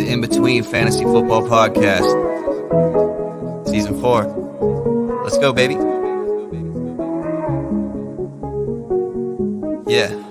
the In Between Fantasy Football Podcast, Season 4. Let's go, baby. Yeah.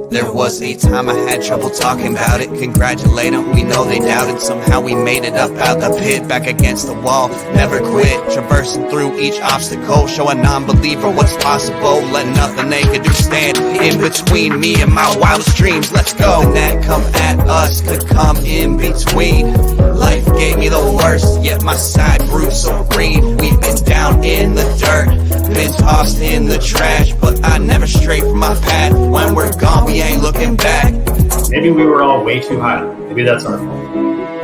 There was a time I had trouble talking about it. Congratulate them, we know they doubted. Somehow we made it up out the pit, back against the wall, never quit. Traversing through each obstacle, show a non-believer what's possible. Let nothing they could do stand in between me and my wildest dreams. Let's go. And that come at us could come in between. Life gave me the worst, yet my side grew so green. We've been down in the dirt, been tossed in the trash, but I never stray from my path. When we're gone, we ain't looking back. Maybe we were all way too high. Maybe that's our fault.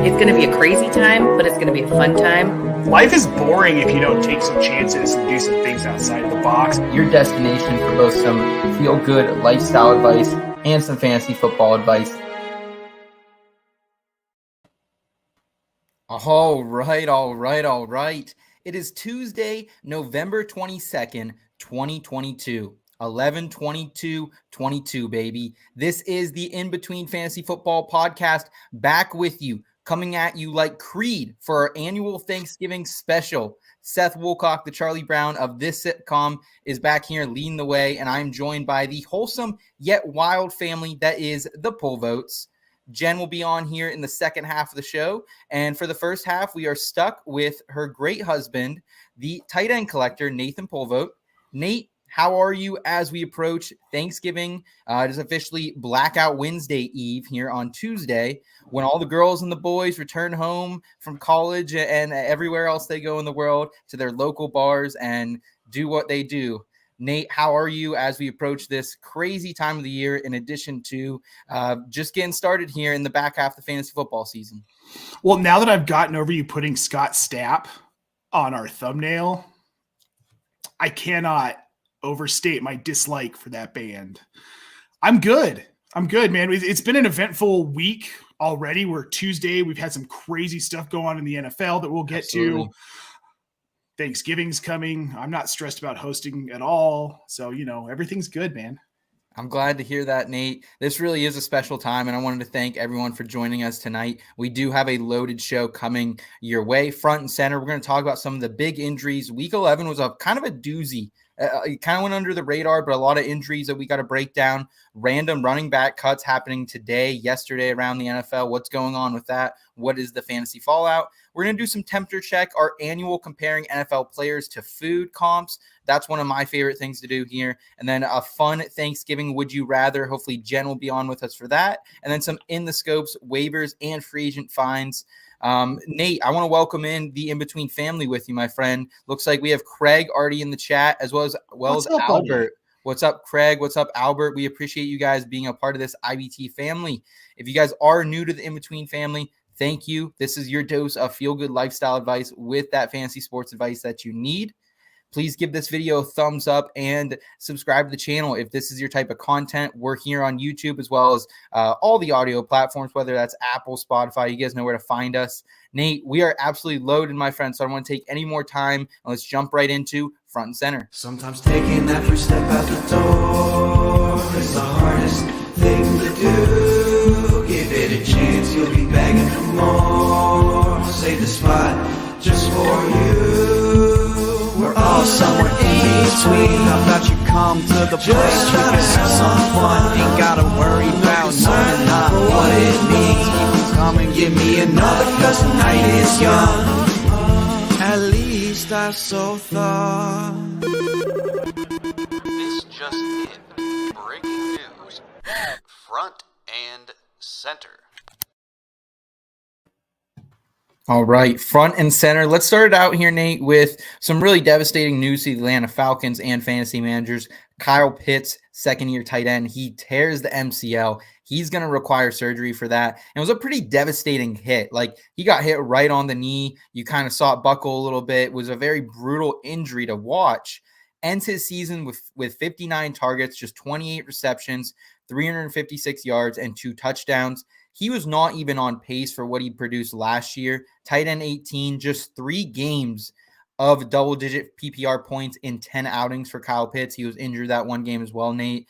It's going to be a crazy time, but it's going to be a fun time. Life is boring if you don't take some chances and do some things outside the box. Your destination for both some feel-good lifestyle advice and some fantasy football advice. All right. It is Tuesday, November 22nd, 2022. 11/22/22, baby. This is the In Between Fantasy Football Podcast, back with you, coming at you like Creed for our annual Thanksgiving special. Seth Woolcock, the Charlie Brown of this sitcom, is back here leading the way, and I'm joined by the wholesome yet wild family that is the Pull Votes. Jen will be on here in the second half of the show, and for the first half, we are stuck with her great husband, the tight end collector, Nathan Pulvote. Nate, how are you as we approach Thanksgiving? It is officially Blackout Wednesday Eve here on Tuesday, when all the girls and the boys return home from college and everywhere else they go in the world to their local bars and do what they do. Nate, how are you as we approach this crazy time of the year, in addition to just getting started here in the back half of the fantasy football season? Well, now that I've gotten over you putting Scott Stapp on our thumbnail, I cannot overstate my dislike for that band. I'm good, man. It's been an eventful week already. We're Tuesday. We've had some crazy stuff go on in the NFL that we'll get to. Thanksgiving's coming. I'm not stressed about hosting at all. So, everything's good, man. I'm glad to hear that, Nate. This really is a special time, and I wanted to thank everyone for joining us tonight. We do have a loaded show coming your way, front and center. We're going to talk about some of the big injuries. Week 11 was a kind of a doozy. It kind of went under the radar, but a lot of injuries that we got to break down. Random running back cuts happening today, yesterday around the NFL. What's going on with that? What is the fantasy fallout? We're going to do some temperature check, our annual comparing NFL players to food comps. That's one of my favorite things to do here. And then a fun Thanksgiving Would You Rather. Hopefully Jen will be on with us for that. And then some In the Scopes, waivers, and free agent finds. Nate, I want to welcome in the In Between family with you, my friend. Looks like we have Craig already in the chat, as well as Albert. Buddy? What's up, Craig? What's up, Albert? We appreciate you guys being a part of this IBT family. If you guys are new to the In Between family, thank you. This is your dose of feel-good lifestyle advice with that fantasy sports advice that you need. Please give this video a thumbs up and subscribe to the channel if this is your type of content. We're here on YouTube as well as all the audio platforms, whether that's Apple, Spotify. You guys know where to find us. Nate, we are absolutely loaded, my friend, so I don't want to take any more time. And let's jump right into front and center. Sometimes taking that first step out the door is the hardest thing to do. Give it a chance, you'll be begging for more. Save the spot just for you. We're all somewhere in between. How about you come to the place you can have some fun? Ain't gotta worry about knowing not what it means. Come and give me another, cause the night is young. At least I so thought. This just in. Breaking news. Front and center. All right, front and center. Let's start it out here, Nate, with some really devastating news to the Atlanta Falcons and fantasy managers. Kyle Pitts, second-year tight end, he tears the MCL. He's going to require surgery for that. And it was a pretty devastating hit. Like, he got hit right on the knee. You kind of saw it buckle a little bit. It was a very brutal injury to watch. Ends his season with 59 targets, just 28 receptions, 356 yards, and 2 touchdowns. He was not even on pace for what he produced last year. Tight end 18, just 3 games of double-digit PPR points in 10 outings for Kyle Pitts. He was injured that one game as well, Nate.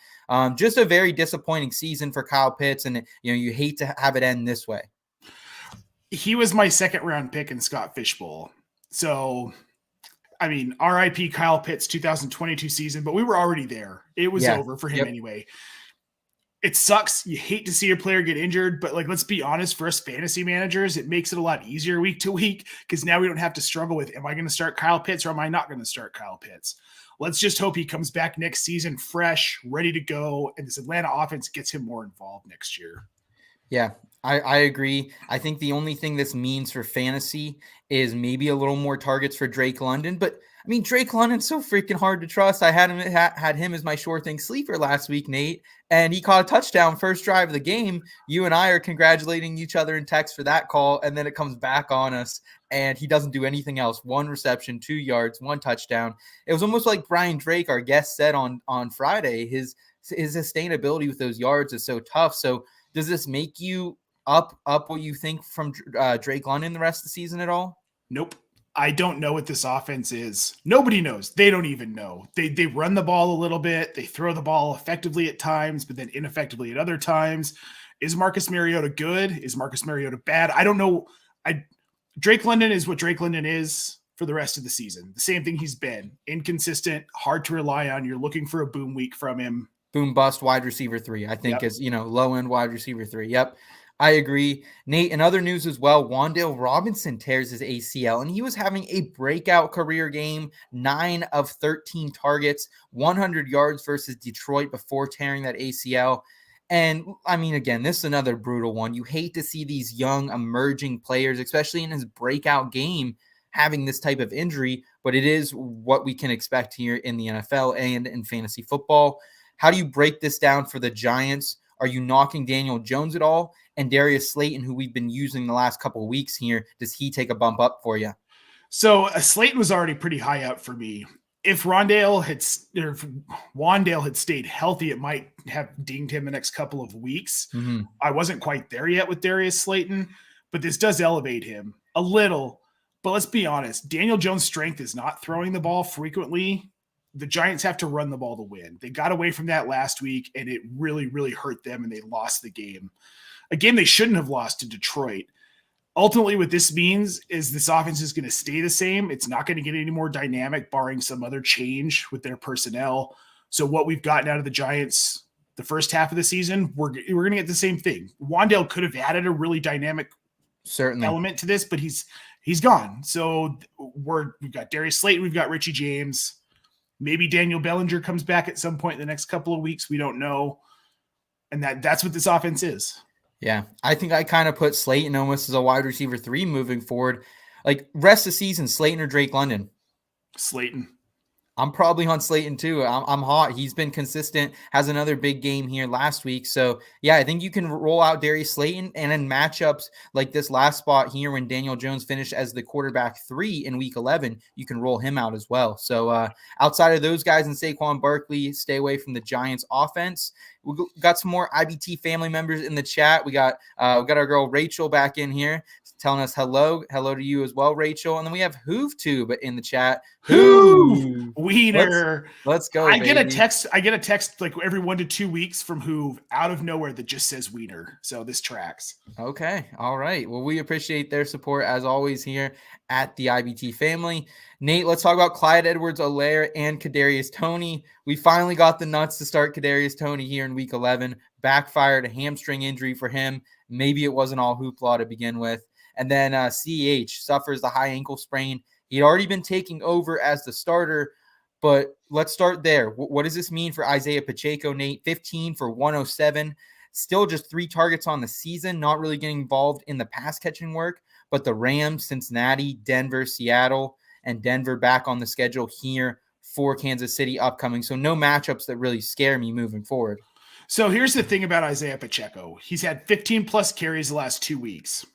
Just a very disappointing season for Kyle Pitts, and you hate to have it end this way. He was my second-round pick in Scott Fishbowl. So, I mean, RIP Kyle Pitts 2022 season, but we were already there. It was over for him anyway. It sucks. You hate to see a player get injured, but let's be honest, for us fantasy managers, it makes it a lot easier week to week because now we don't have to struggle with, am I going to start Kyle Pitts or am I not going to start Kyle Pitts? Let's just hope he comes back next season fresh, ready to go, and this Atlanta offense gets him more involved next year. Yeah, I agree. I think the only thing this means for fantasy is maybe a little more targets for Drake London, but I mean, Drake London's so freaking hard to trust. I had him as my sure thing sleeper last week, Nate, and he caught a touchdown first drive of the game. You and I are congratulating each other in text for that call, and then it comes back on us, and he doesn't do anything else. 1 reception, 2 yards, 1 touchdown. It was almost like Brian Drake, our guest, said on Friday. His sustainability with those yards is so tough. So does this make you up what you think from Drake London the rest of the season at all? Nope. I don't know what this offense is. Nobody knows. They don't even know. They run the ball a little bit. They throw the ball effectively at times, but then ineffectively at other times. Is Marcus Mariota good? Is Marcus Mariota bad? I don't know. Drake London is what Drake London is for the rest of the season. The same thing he's been. Inconsistent, hard to rely on. You're looking for a boom week from him. Boom bust wide receiver 3, I think is, low end wide receiver 3. Yep. I agree. Nate, in other news as well, Wan'Dale Robinson tears his ACL, and he was having a breakout career game, 9 of 13 targets, 100 yards versus Detroit before tearing that ACL. And I mean, again, this is another brutal one. You hate to see these young emerging players, especially in his breakout game, having this type of injury, but it is what we can expect here in the NFL and in fantasy football. How do you break this down for the Giants? Are you knocking Daniel Jones at all? And Darius Slayton, who we've been using the last couple of weeks here, does he take a bump up for you? So Slayton was already pretty high up for me. If Wan'Dale had stayed healthy, it might have dinged him the next couple of weeks. Mm-hmm. I wasn't quite there yet with Darius Slayton, but this does elevate him a little. But let's be honest, Daniel Jones' strength is not throwing the ball frequently. The Giants have to run the ball to win. They got away from that last week, and it really, really hurt them, and they lost the game. A game they shouldn't have lost to Detroit. Ultimately, what this means is this offense is going to stay the same. It's not going to get any more dynamic, barring some other change with their personnel. So what we've gotten out of the Giants the first half of the season, we're going to get the same thing. Wan'Dale could have added a really dynamic element to this, but he's gone. So we've got Darius Slayton, we've got Richie James. Maybe Daniel Bellinger comes back at some point in the next couple of weeks. We don't know. And that's what this offense is. Yeah, I think I kind of put Slayton almost as a wide receiver 3 moving forward. Like rest of the season, Slayton or Drake London? Slayton. I'm probably on Slayton too. I'm hot. He's been consistent, has another big game here last week. So, yeah, I think you can roll out Darius Slayton, and in matchups like this last spot here when Daniel Jones finished as the quarterback 3 in week 11, you can roll him out as well. So, outside of those guys and Saquon Barkley, stay away from the Giants offense. We got some more IBT family members in the chat. We got our girl Rachel back in here telling us hello to you as well, Rachel. And then we have HoovTube in the chat. Hoove Wiener. Let's go. I get a text like every 1 to 2 weeks from Hoove out of nowhere that just says Wiener. So this tracks. Okay. All right. Well, we appreciate their support as always here at the IBT family. Nate, let's talk about Clyde Edwards-Helaire and Kadarius Toney. We finally got the nuts to start Kadarius Toney here in week 11. Backfired, a hamstring injury for him. Maybe it wasn't all hoopla to begin with. And then CEH suffers the high ankle sprain. He'd already been taking over as the starter, but let's start there. What does this mean for Isaiah Pacheco, Nate? 15 for 107. Still just 3 targets on the season, not really getting involved in the pass catching work, but the Rams, Cincinnati, Denver, Seattle, and Denver back on the schedule here for Kansas City upcoming. So no matchups that really scare me moving forward. So here's the thing about Isaiah Pacheco. He's had 15 plus carries the last 2 weeks.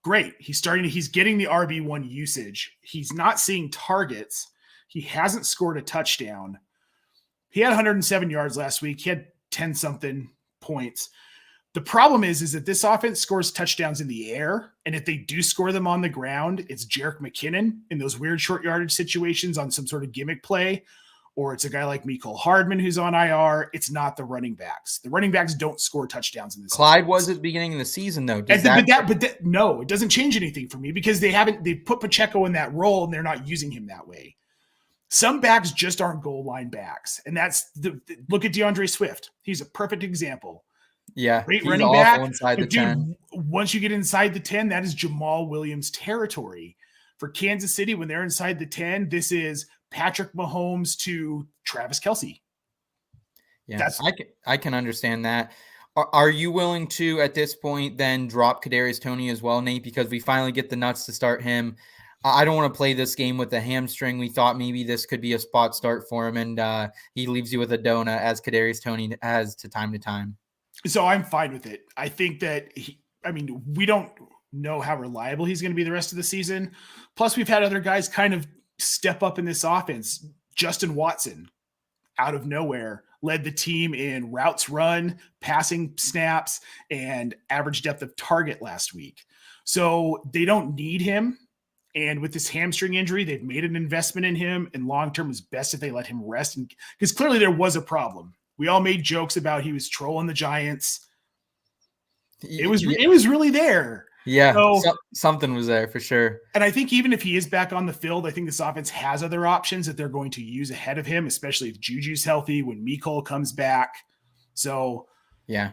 Great. He's getting the RB1 usage. He's not seeing targets. He hasn't scored a touchdown. He had 107 yards last week. He had 10 something points. The problem is that this offense scores touchdowns in the air, and if they do score them on the ground, it's Jerick McKinnon in those weird short yardage situations on some sort of gimmick play, or it's a guy like Mecole Hardman who's on IR. It's not the running backs. The running backs don't score touchdowns in this. Clyde offense. Was at the beginning of the season, though. No, it doesn't change anything for me because they put Pacheco in that role and they're not using him that way. Some backs just aren't goal line backs, and that's look at DeAndre Swift. He's a perfect example. Yeah, Great he's running back. Inside the 10. Once you get inside the 10, that is Jamal Williams territory. For Kansas City, when they're inside the 10, this is Patrick Mahomes to Travis Kelce. Yeah, I can understand that. Are you willing to, at this point, then drop Kadarius Toney as well, Nate? Because we finally get the nuts to start him. I don't want to play this game with a hamstring. We thought maybe this could be a spot start for him, and he leaves you with a donut as Kadarius Toney has to time. So I'm fine with it. I think that we don't know how reliable he's going to be the rest of the season. Plus, we've had other guys kind of step up in this offense. Justin Watson, out of nowhere, led the team in routes run, passing snaps, and average depth of target last week. So they don't need him. And with this hamstring injury, they've made an investment in him. And long-term is best if they let him rest. Because clearly there was a problem. We all made jokes about he was trolling the Giants. It was really there. Yeah, so, something was there for sure. And I think even if he is back on the field, I think this offense has other options that they're going to use ahead of him, especially if Juju's healthy, when Mecole comes back. So, yeah,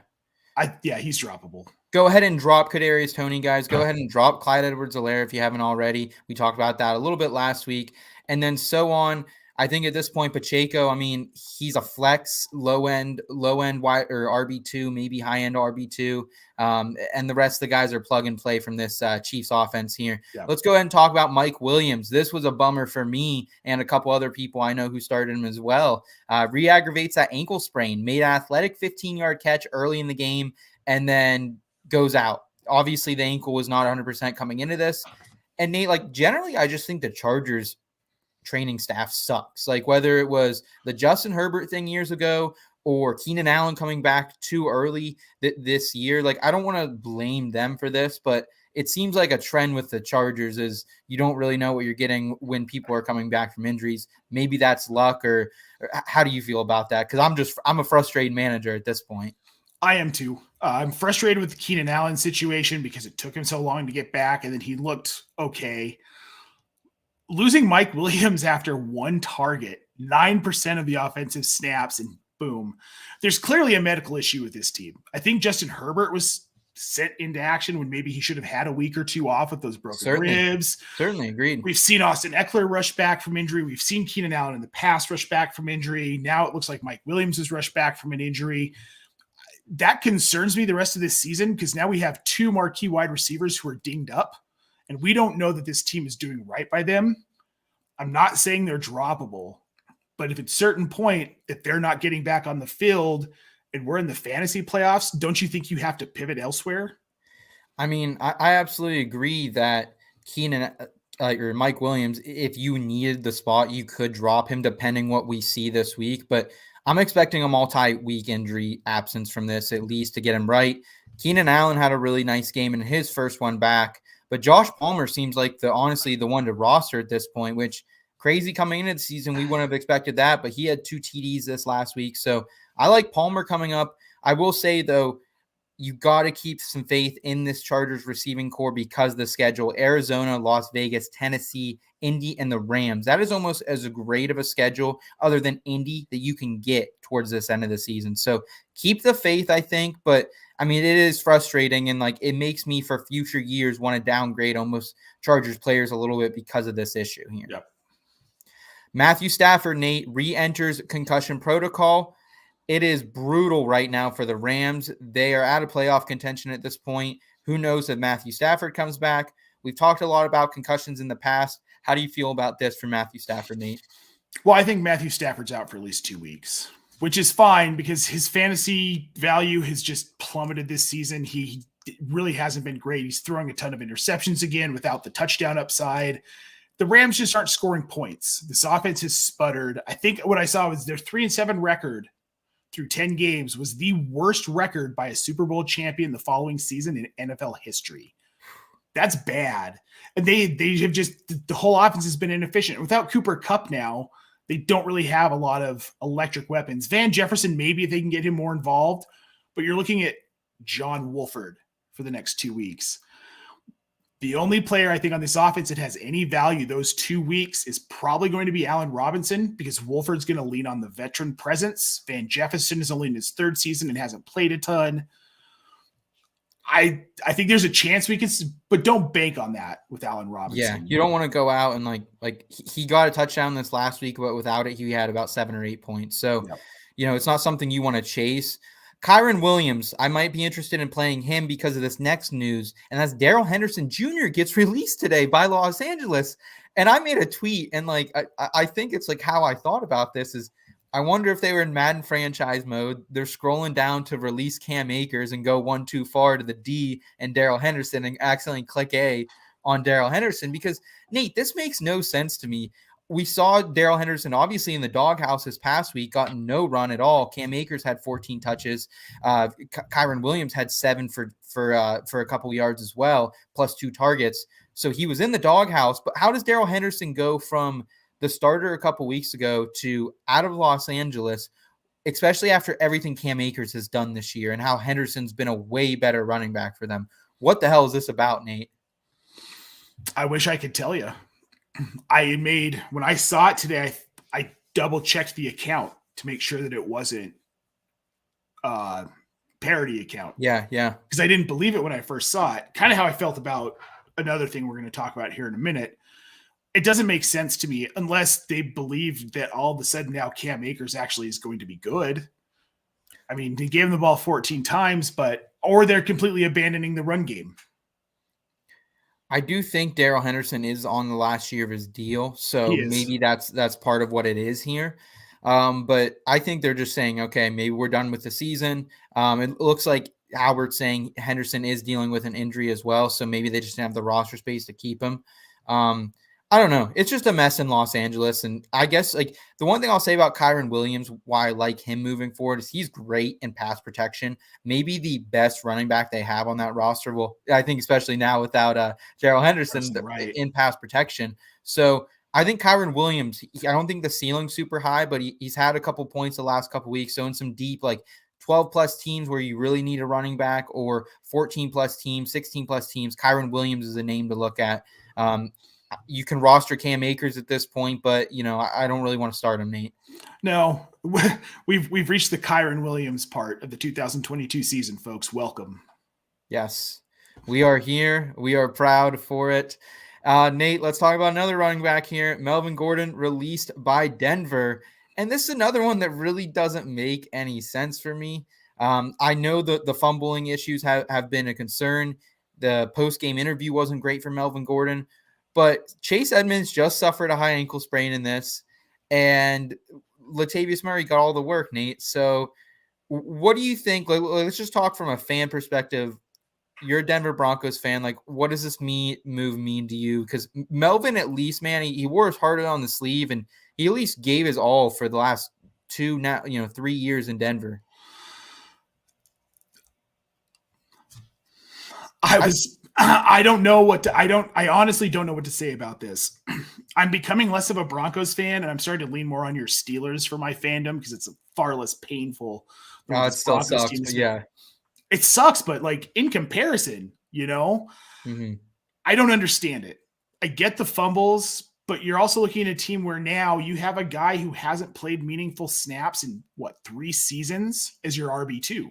he's droppable. Go ahead and drop Kadarius Toney, guys. Go ahead and drop Clyde Edwards-Helaire if you haven't already. We talked about that a little bit last week. And then so on. I think at this point, Pacheco, he's a flex, low-end wide or RB2, maybe high-end RB2. And the rest of the guys are plug and play from this Chiefs offense here. Yeah. Let's go ahead and talk about Mike Williams. This was a bummer for me and a couple other people I know who started him as well. Re-aggravates that ankle sprain, made an athletic 15-yard catch early in the game, and then goes out. Obviously, the ankle was not 100% coming into this. And Nate, generally, I just think the Chargers training staff sucks. Whether it was the Justin Herbert thing years ago or Keenan Allen coming back too early this year, I don't want to blame them for this, but it seems like a trend with the Chargers is you don't really know what you're getting when people are coming back from injuries. Maybe that's luck, or how do you feel about that? Because I'm a frustrated manager at this point. I am too. I'm frustrated with the Keenan Allen situation because it took him so long to get back, and then he looked okay. Losing Mike Williams after one target, 9% of the offensive snaps, and boom. There's clearly a medical issue with this team. I think Justin Herbert was sent into action when maybe he should have had a week or two off with those broken ribs. Certainly, agreed. We've seen Austin Eckler rush back from injury. We've seen Keenan Allen in the past rush back from injury. Now it looks like Mike Williams has rushed back from an injury. That concerns me the rest of this season because now we have two marquee wide receivers who are dinged up. And we don't know that this team is doing right by them. I'm not saying they're droppable, but if at a certain point, if they're not getting back on the field and we're in the fantasy playoffs, don't you think you have to pivot elsewhere? I absolutely agree that Keenan or Mike Williams, if you needed the spot, you could drop him depending what we see this week. But I'm expecting a multi-week injury absence from this, at least to get him right. Keenan Allen had a really nice game in his first one back. But Josh Palmer seems like honestly the one to roster at this point, which crazy coming into the season. We wouldn't have expected that, but he had 2 TDs this last week. So I like Palmer coming up. I will say, though, you got to keep some faith in this Chargers receiving core because of the schedule. Arizona, Las Vegas, Tennessee, Indy, and the Rams. That is almost as great of a schedule other than Indy that you can get towards this end of the season. So keep the faith, I think, but it is frustrating and it makes me for future years want to downgrade almost Chargers players a little bit because of this issue here. Yep. Matthew Stafford, Nate, re-enters concussion protocol. It is brutal right now for the Rams. They are out of playoff contention at this point. Who knows if Matthew Stafford comes back? We've talked a lot about concussions in the past. How do you feel about this for Matthew Stafford, Nate? Well, I think Matthew Stafford's out for at least 2 weeks, which is fine because his fantasy value has just plummeted this season. He really hasn't been great. He's throwing a ton of interceptions again without the touchdown upside. The Rams just aren't scoring points. This offense has sputtered. I think what I saw was their 3-7 record through 10 games was the worst record by a Super Bowl champion the following season in NFL history. That's bad. And they have just, the whole offense has been inefficient. Without Cooper Kupp now, they don't really have a lot of electric weapons. Van Jefferson, maybe if they can get him more involved, but you're looking at John Wolford for the next 2 weeks. The only player I think on this offense that has any value those 2 weeks is probably going to be Allen Robinson, because Wolford's going to lean on the veteran presence. Van Jefferson is only in his 3rd season and hasn't played a ton. I think there's a chance we can, but don't bank on that with Allen Robinson. Yeah, you don't want to go out and like he got a touchdown this last week, but without it, he had about 7 or 8 points. So, it's not something you want to chase. Kyron Williams, I might be interested in playing him because of this next news, and that's Darrell Henderson Jr. gets released today by Los Angeles. And I made a tweet, and I think it's like how I thought about this is I wonder if they were in Madden franchise mode. They're scrolling down to release Cam Akers and go one too far to the D and Darrell Henderson and accidentally click A on Darrell Henderson, because Nate, this makes no sense to me. We saw Darrell Henderson obviously in the doghouse this past week, got no run at all. Cam Akers had 14 touches. Kyron Williams had 7 for a couple yards as well, plus 2 targets. So he was in the doghouse. But how does Darrell Henderson go from the starter a couple weeks ago to out of Los Angeles, especially after everything Cam Akers has done this year and how Henderson's been a way better running back for them? What the hell is this about, Nate? I wish I could tell you. When I saw it today, I double checked the account to make sure that it wasn't a parody account. Yeah. Because I didn't believe it when I first saw it. Kind of how I felt about another thing we're going to talk about here in a minute. It doesn't make sense to me unless they believe that all of a sudden now Cam Akers actually is going to be good. I mean, they gave him the ball 14 times, or they're completely abandoning the run game. I do think Darrell Henderson is on the last year of his deal, so maybe that's part of what it is here. But I think they're just saying, okay, maybe we're done with the season. It looks like Albert's saying Henderson is dealing with an injury as well, so maybe they just have the roster space to keep him. I don't know. It's just a mess in Los Angeles. And I guess the one thing I'll say about Kyron Williams, why I like him moving forward, is he's great in pass protection. Maybe the best running back they have on that roster. Well, I think especially now without Darrell Henderson in pass protection. So I think Kyron Williams, I don't think the ceiling's super high, but he's had a couple points the last couple weeks. So in some deep 12 plus teams where you really need a running back, or 14 plus teams, 16 plus teams, Kyron Williams is a name to look at. You can roster Cam Akers at this point, but I don't really want to start him, Nate. No, we've reached the Kyron Williams part of the 2022 season, folks. Welcome. Yes, we are here. We are proud for it. Nate, let's talk about another running back here. Melvin Gordon released by Denver. And this is another one that really doesn't make any sense for me. I know the fumbling issues have been a concern. The post-game interview wasn't great for Melvin Gordon. But Chase Edmonds just suffered a high ankle sprain in this, and Latavius Murray got all the work, Nate. So what do you think? Let's just talk from a fan perspective. You're a Denver Broncos fan. What does this move mean to you? Because Melvin, at least, man, he wore his heart on the sleeve, and he at least gave his all for the last 3 years in Denver. I honestly don't know what to say about this. I'm becoming less of a Broncos fan, and I'm starting to lean more on your Steelers for my fandom because it's far less painful. It still sucks, but yeah. It sucks, but in comparison, mm-hmm. I don't understand it. I get the fumbles, but you're also looking at a team where now you have a guy who hasn't played meaningful snaps in 3 seasons as your RB2.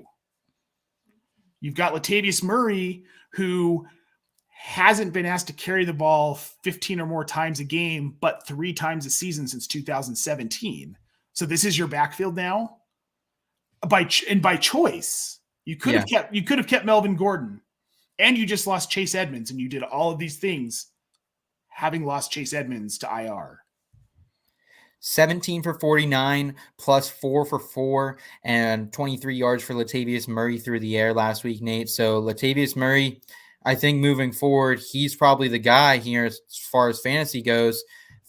You've got Latavius Murray, who hasn't been asked to carry the ball 15 or more times a game, but 3 times a season since 2017. So this is your backfield now by choice. You could have kept Melvin Gordon, and you just lost Chase Edmonds, and you did all of these things having lost Chase Edmonds to IR. 17 for 49 plus 4 for 4 and 23 yards for Latavius Murray through the air last week, Nate. So Latavius Murray, I think moving forward, he's probably the guy here as far as fantasy goes.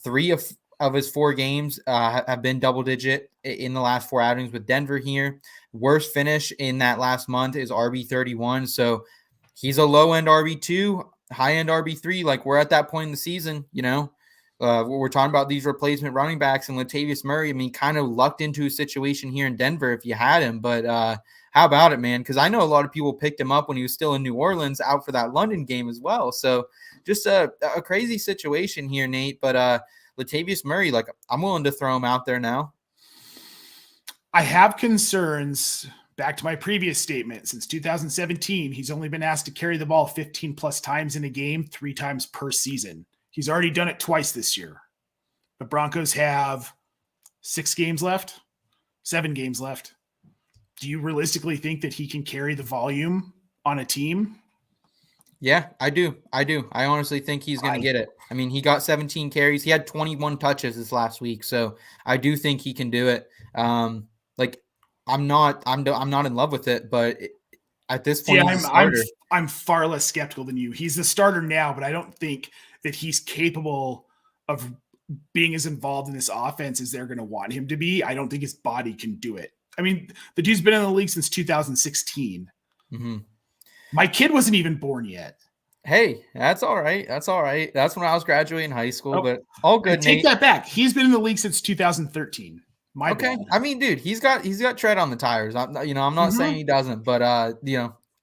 3 of of his 4 games have been double digit in the last 4 outings with Denver here. Worst finish in that last month is RB31. So he's a low end RB2, high end RB3. Like, we're at that point in the season, we're talking about these replacement running backs, and Latavius Murray, I mean, kind of lucked into a situation here in Denver if you had him. But how about it, man? Because I know a lot of people picked him up when he was still in New Orleans out for that London game as well. So just a crazy situation here, Nate. But Latavius Murray, like, I'm willing to throw him out there now. I have concerns. Back to my previous statement, since 2017, he's only been asked to carry the ball 15 plus times in a game, 3 times per season. He's already done it twice this year. The Broncos have 6 games left, 7 games left. Do you realistically think that he can carry the volume on a team? Yeah, I do. I honestly think he's going to get it. I mean, he got 17 carries. He had 21 touches this last week. So I do think he can do it. I'm not in love with it, but at this point, I'm far less skeptical than you. He's the starter now, but I don't think that he's capable of being as involved in this offense as they're going to want him to be. I don't think his body can do it. I mean, the dude's been in the league since 2016. Mm-hmm. My kid wasn't even born yet. Hey, that's all right. That's when I was graduating high school, but all good. Take that back. He's been in the league since 2013. Okay. I mean, dude, he's got tread on the tires. I'm not saying he doesn't, but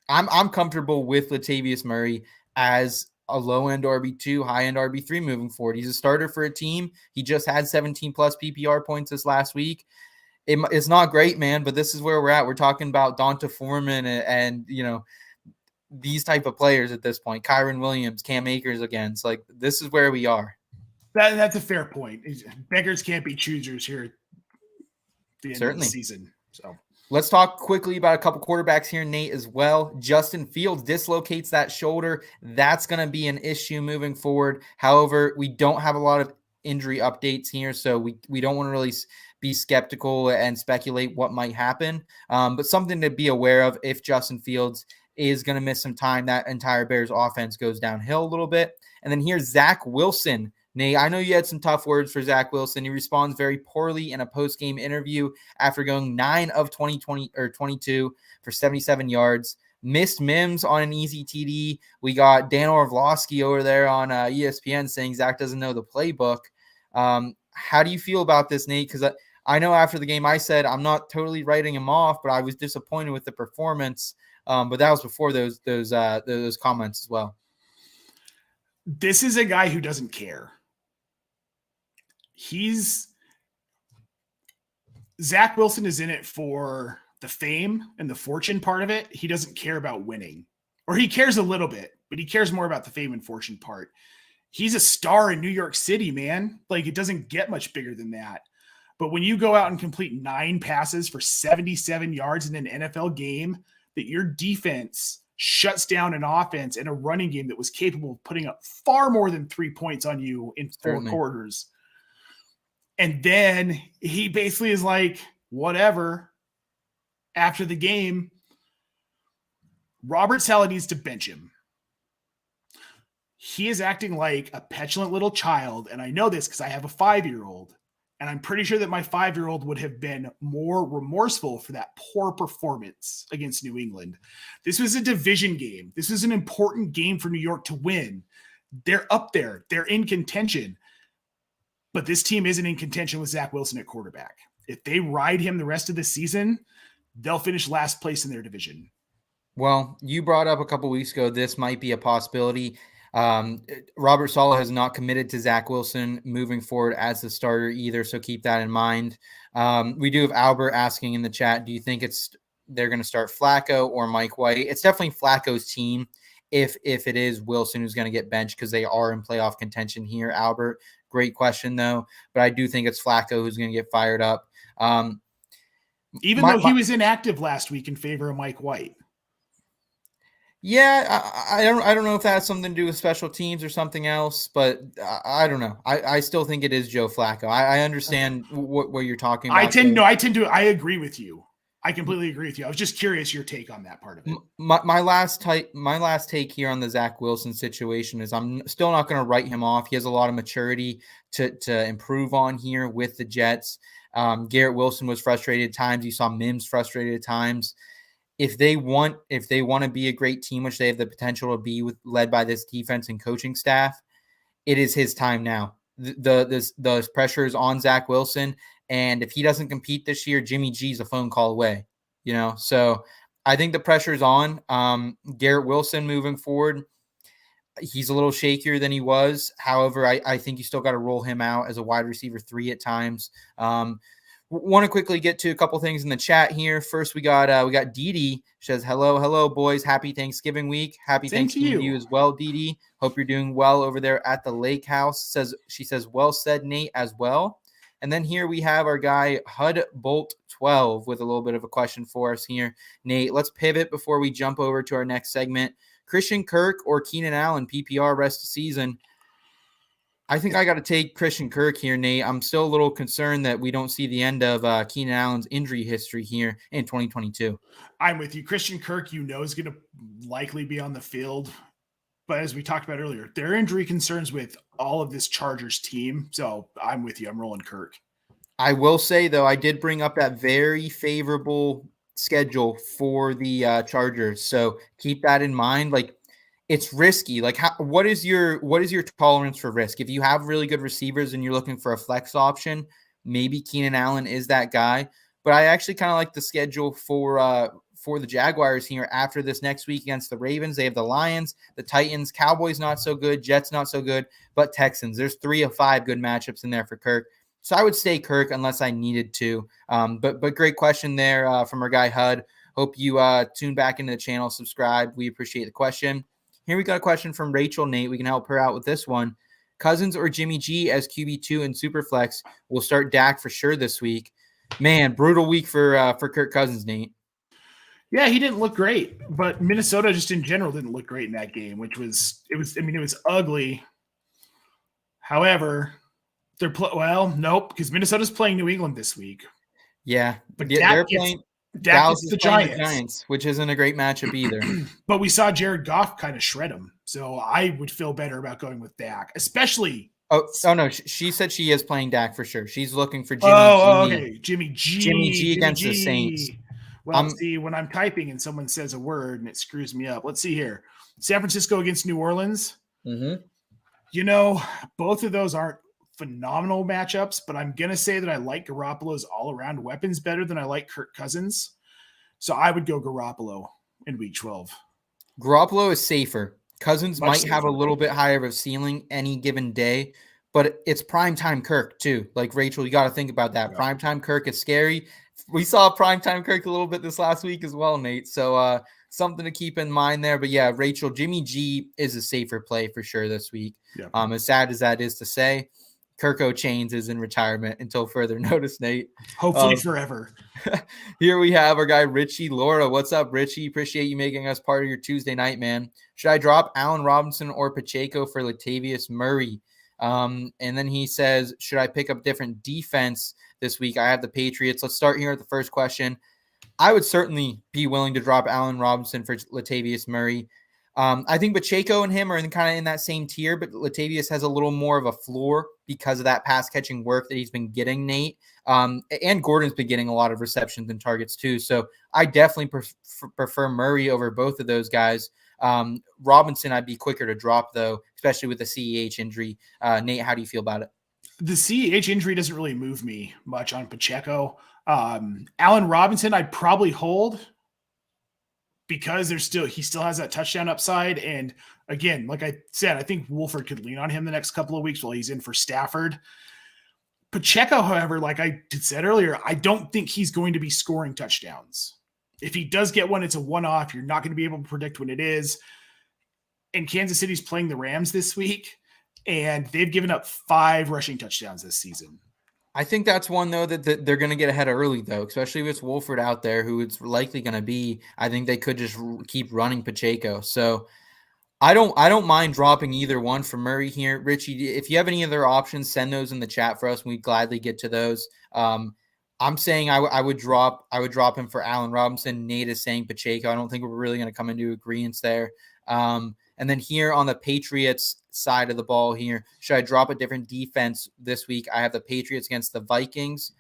I'm comfortable with Latavius Murray as a low end RB2, high end RB3 moving forward. He's a starter for a team. He just had 17 plus PPR points this last week. It's not great, man, but this is where we're at. We're talking about Donta Foreman and these type of players at this point. Kyron Williams, Cam Akers again. It's like, this is where we are. That's a fair point. Beggars can't be choosers here. The end of the season. So let's talk quickly about a couple quarterbacks here, Nate, as well. Justin Fields dislocates that shoulder. That's going to be an issue moving forward. However, we don't have a lot of injury updates here, so we don't want to really be skeptical and speculate what might happen. But something to be aware of if Justin Fields is going to miss some time, that entire Bears offense goes downhill a little bit. And then here's Zach Wilson. Nate, I know you had some tough words for Zach Wilson. He responds very poorly in a post-game interview after going 9 of 22 for 77 yards. Missed Mims on an easy TD. We got Dan Orlovsky over there on ESPN saying Zach doesn't know the playbook. How do you feel about this, Nate? Because I know after the game I said I'm not totally writing him off, but I was disappointed with the performance. But that was before those comments as well. This is a guy who doesn't care. Zach Wilson is in it for the fame and the fortune part of it. He doesn't care about winning, or he cares a little bit, but he cares more about the fame and fortune part. He's a star in New York City, man. Like, it doesn't get much bigger than that. But when you go out and complete 9 passes for 77 yards in an NFL game, that your defense shuts down an offense and a running game that was capable of putting up far more than 3 points on you in 4 quarters. And then he basically is like, whatever. After the game, Robert Saleh needs to bench him. He is acting like a petulant little child. And I know this because I have a 5-year-old. And I'm pretty sure that my 5-year-old would have been more remorseful for that poor performance against New England. This was a division game. This was an important game for New York to win. They're up there. They're in contention. But this team isn't in contention with Zach Wilson at quarterback. If they ride him the rest of the season, they'll finish last place in their division. Well, you brought up a couple weeks ago, this might be a possibility. Robert Saleh has not committed to Zach Wilson moving forward as the starter either, so keep that in mind. We do have Albert asking in the chat, do you think they're going to start Flacco or Mike White? It's definitely Flacco's team if it is Wilson who's going to get benched, because they are in playoff contention here, Albert. Great question, though. But I do think it's Flacco who's going to get fired up. Even though he was inactive last week in favor of Mike White. Yeah, I don't know if that has something to do with special teams or something else, but I don't know. I still think it is Joe Flacco. I understand what you're talking about. I agree with you. I completely agree with you. I was just curious your take on that part of it. My last take here on the Zach Wilson situation is I'm still not going to write him off. He has a lot of maturity to improve on here with the Jets. Garrett Wilson was frustrated at times. You saw Mims frustrated at times. If they want to be a great team, which they have the potential to be led by this defense and coaching staff, it is his time now. The pressure is on Zach Wilson. And if he doesn't compete this year, Jimmy G's a phone call away, So I think the pressure's on. Garrett Wilson moving forward, he's a little shakier than he was. However, I think you still got to roll him out as a wide receiver 3 at times. Want to quickly get to a couple things in the chat here. First, we got Dee. She says, hello, boys. Happy Thanksgiving week. Happy Same Thanksgiving to you as well, Dee. Hope you're doing well over there at the lake house. She says, well said, Nate, as well. And then here we have our guy, Hud Bolt 12, with a little bit of a question for us here. Nate, let's pivot before we jump over to our next segment. Christian Kirk or Keenan Allen, PPR rest of season? I think I got to take Christian Kirk here, Nate. I'm still a little concerned that we don't see the end of Keenan Allen's injury history here in 2022. I'm with you. Christian Kirk, is going to likely be on the field. But as we talked about earlier, there are injury concerns with all of this Chargers team. So I'm with you. I'm rolling Kirk. I will say, though, I did bring up that very favorable schedule for the Chargers. So keep that in mind. Like, it's risky. Like, what is your tolerance for risk? If you have really good receivers and you're looking for a flex option, maybe Keenan Allen is that guy. But I actually kind of like the schedule for the Jaguars here after this next week against the Ravens. They have the Lions, the Titans, Cowboys not so good, Jets not so good, but Texans. There's 3 of 5 good matchups in there for Kirk. So I would stay Kirk unless I needed to. But great question there from our guy Hud. Hope you tune back into the channel, subscribe. We appreciate the question. Here we got a question from Rachel. Nate, we can help her out with this one. Cousins or Jimmy G as QB2 in Superflex? We'll start Dak for sure this week. Man, brutal week for Kirk Cousins, Nate. Yeah, he didn't look great, but Minnesota just in general didn't look great in that game, it was ugly. However, nope, because Minnesota's playing New England this week. Yeah, but they're playing Dallas the Giants, which isn't a great matchup either. But we saw Jared Goff kind of shred him, so I would feel better about going with Dak, especially. Oh no, she said she is playing Dak for sure. She's looking for Jimmy G. Okay, Jimmy G against the Saints. Well, see, when I'm typing and someone says a word and it screws me up. Let's see here. San Francisco against New Orleans. Mm-hmm. Both of those aren't phenomenal matchups, but I'm going to say that I like Garoppolo's all-around weapons better than I like Kirk Cousins. So I would go Garoppolo in week 12. Garoppolo is safer. Cousins Much might safer. have a little bit higher of a ceiling any given day, but it's primetime Kirk too. Like, Rachel, you got to think about that. Yeah. Primetime Kirk is scary. We saw primetime Kirk a little bit this last week as well, Nate. So something to keep in mind there. But yeah, Rachel, Jimmy G is a safer play for sure this week. Yeah. As sad as that is to say, Kirko Chains is in retirement until further notice, Nate. Hopefully forever. Here we have our guy, Richie Laura. What's up, Richie? Appreciate you making us part of your Tuesday night, man. Should I drop Allen Robinson or Pacheco for Latavius Murray? And then he says, should I pick up different defense this week? I have the Patriots. Let's start here at the first question. I would certainly be willing to drop Allen Robinson for Latavius Murray. I think Pacheco and him are kind of in that same tier, but Latavius has a little more of a floor because of that pass catching work that he's been getting, Nate. And Gordon's been getting a lot of receptions and targets too. So I definitely prefer Murray over both of those guys. Robinson, I'd be quicker to drop though, especially with the CEH injury. Nate, how do you feel about it? The CEH injury doesn't really move me much on Pacheco. Allen Robinson, I'd probably hold because he still has that touchdown upside. And again, like I said, I think Wolford could lean on him the next couple of weeks while he's in for Stafford. Pacheco, however, like I said earlier, I don't think he's going to be scoring touchdowns. If he does get one, it's a one-off. You're not going to be able to predict when it is. And Kansas City's playing the Rams this week, and they've given up 5 rushing touchdowns this season. I think that's one, though, that they're going to get ahead early, though, especially with Wolford out there, who it's likely going to be. I think they could just keep running Pacheco. So I don't mind dropping either one for Murray here. Richie, if you have any other options, send those in the chat for us, and we'd gladly get to those. I'm saying I would drop him for Allen Robinson. Nate is saying Pacheco. I don't think we're really going to come into agreement there. And then here on the Patriots side of the ball here, should I drop a different defense this week? I have the Patriots against the Vikings.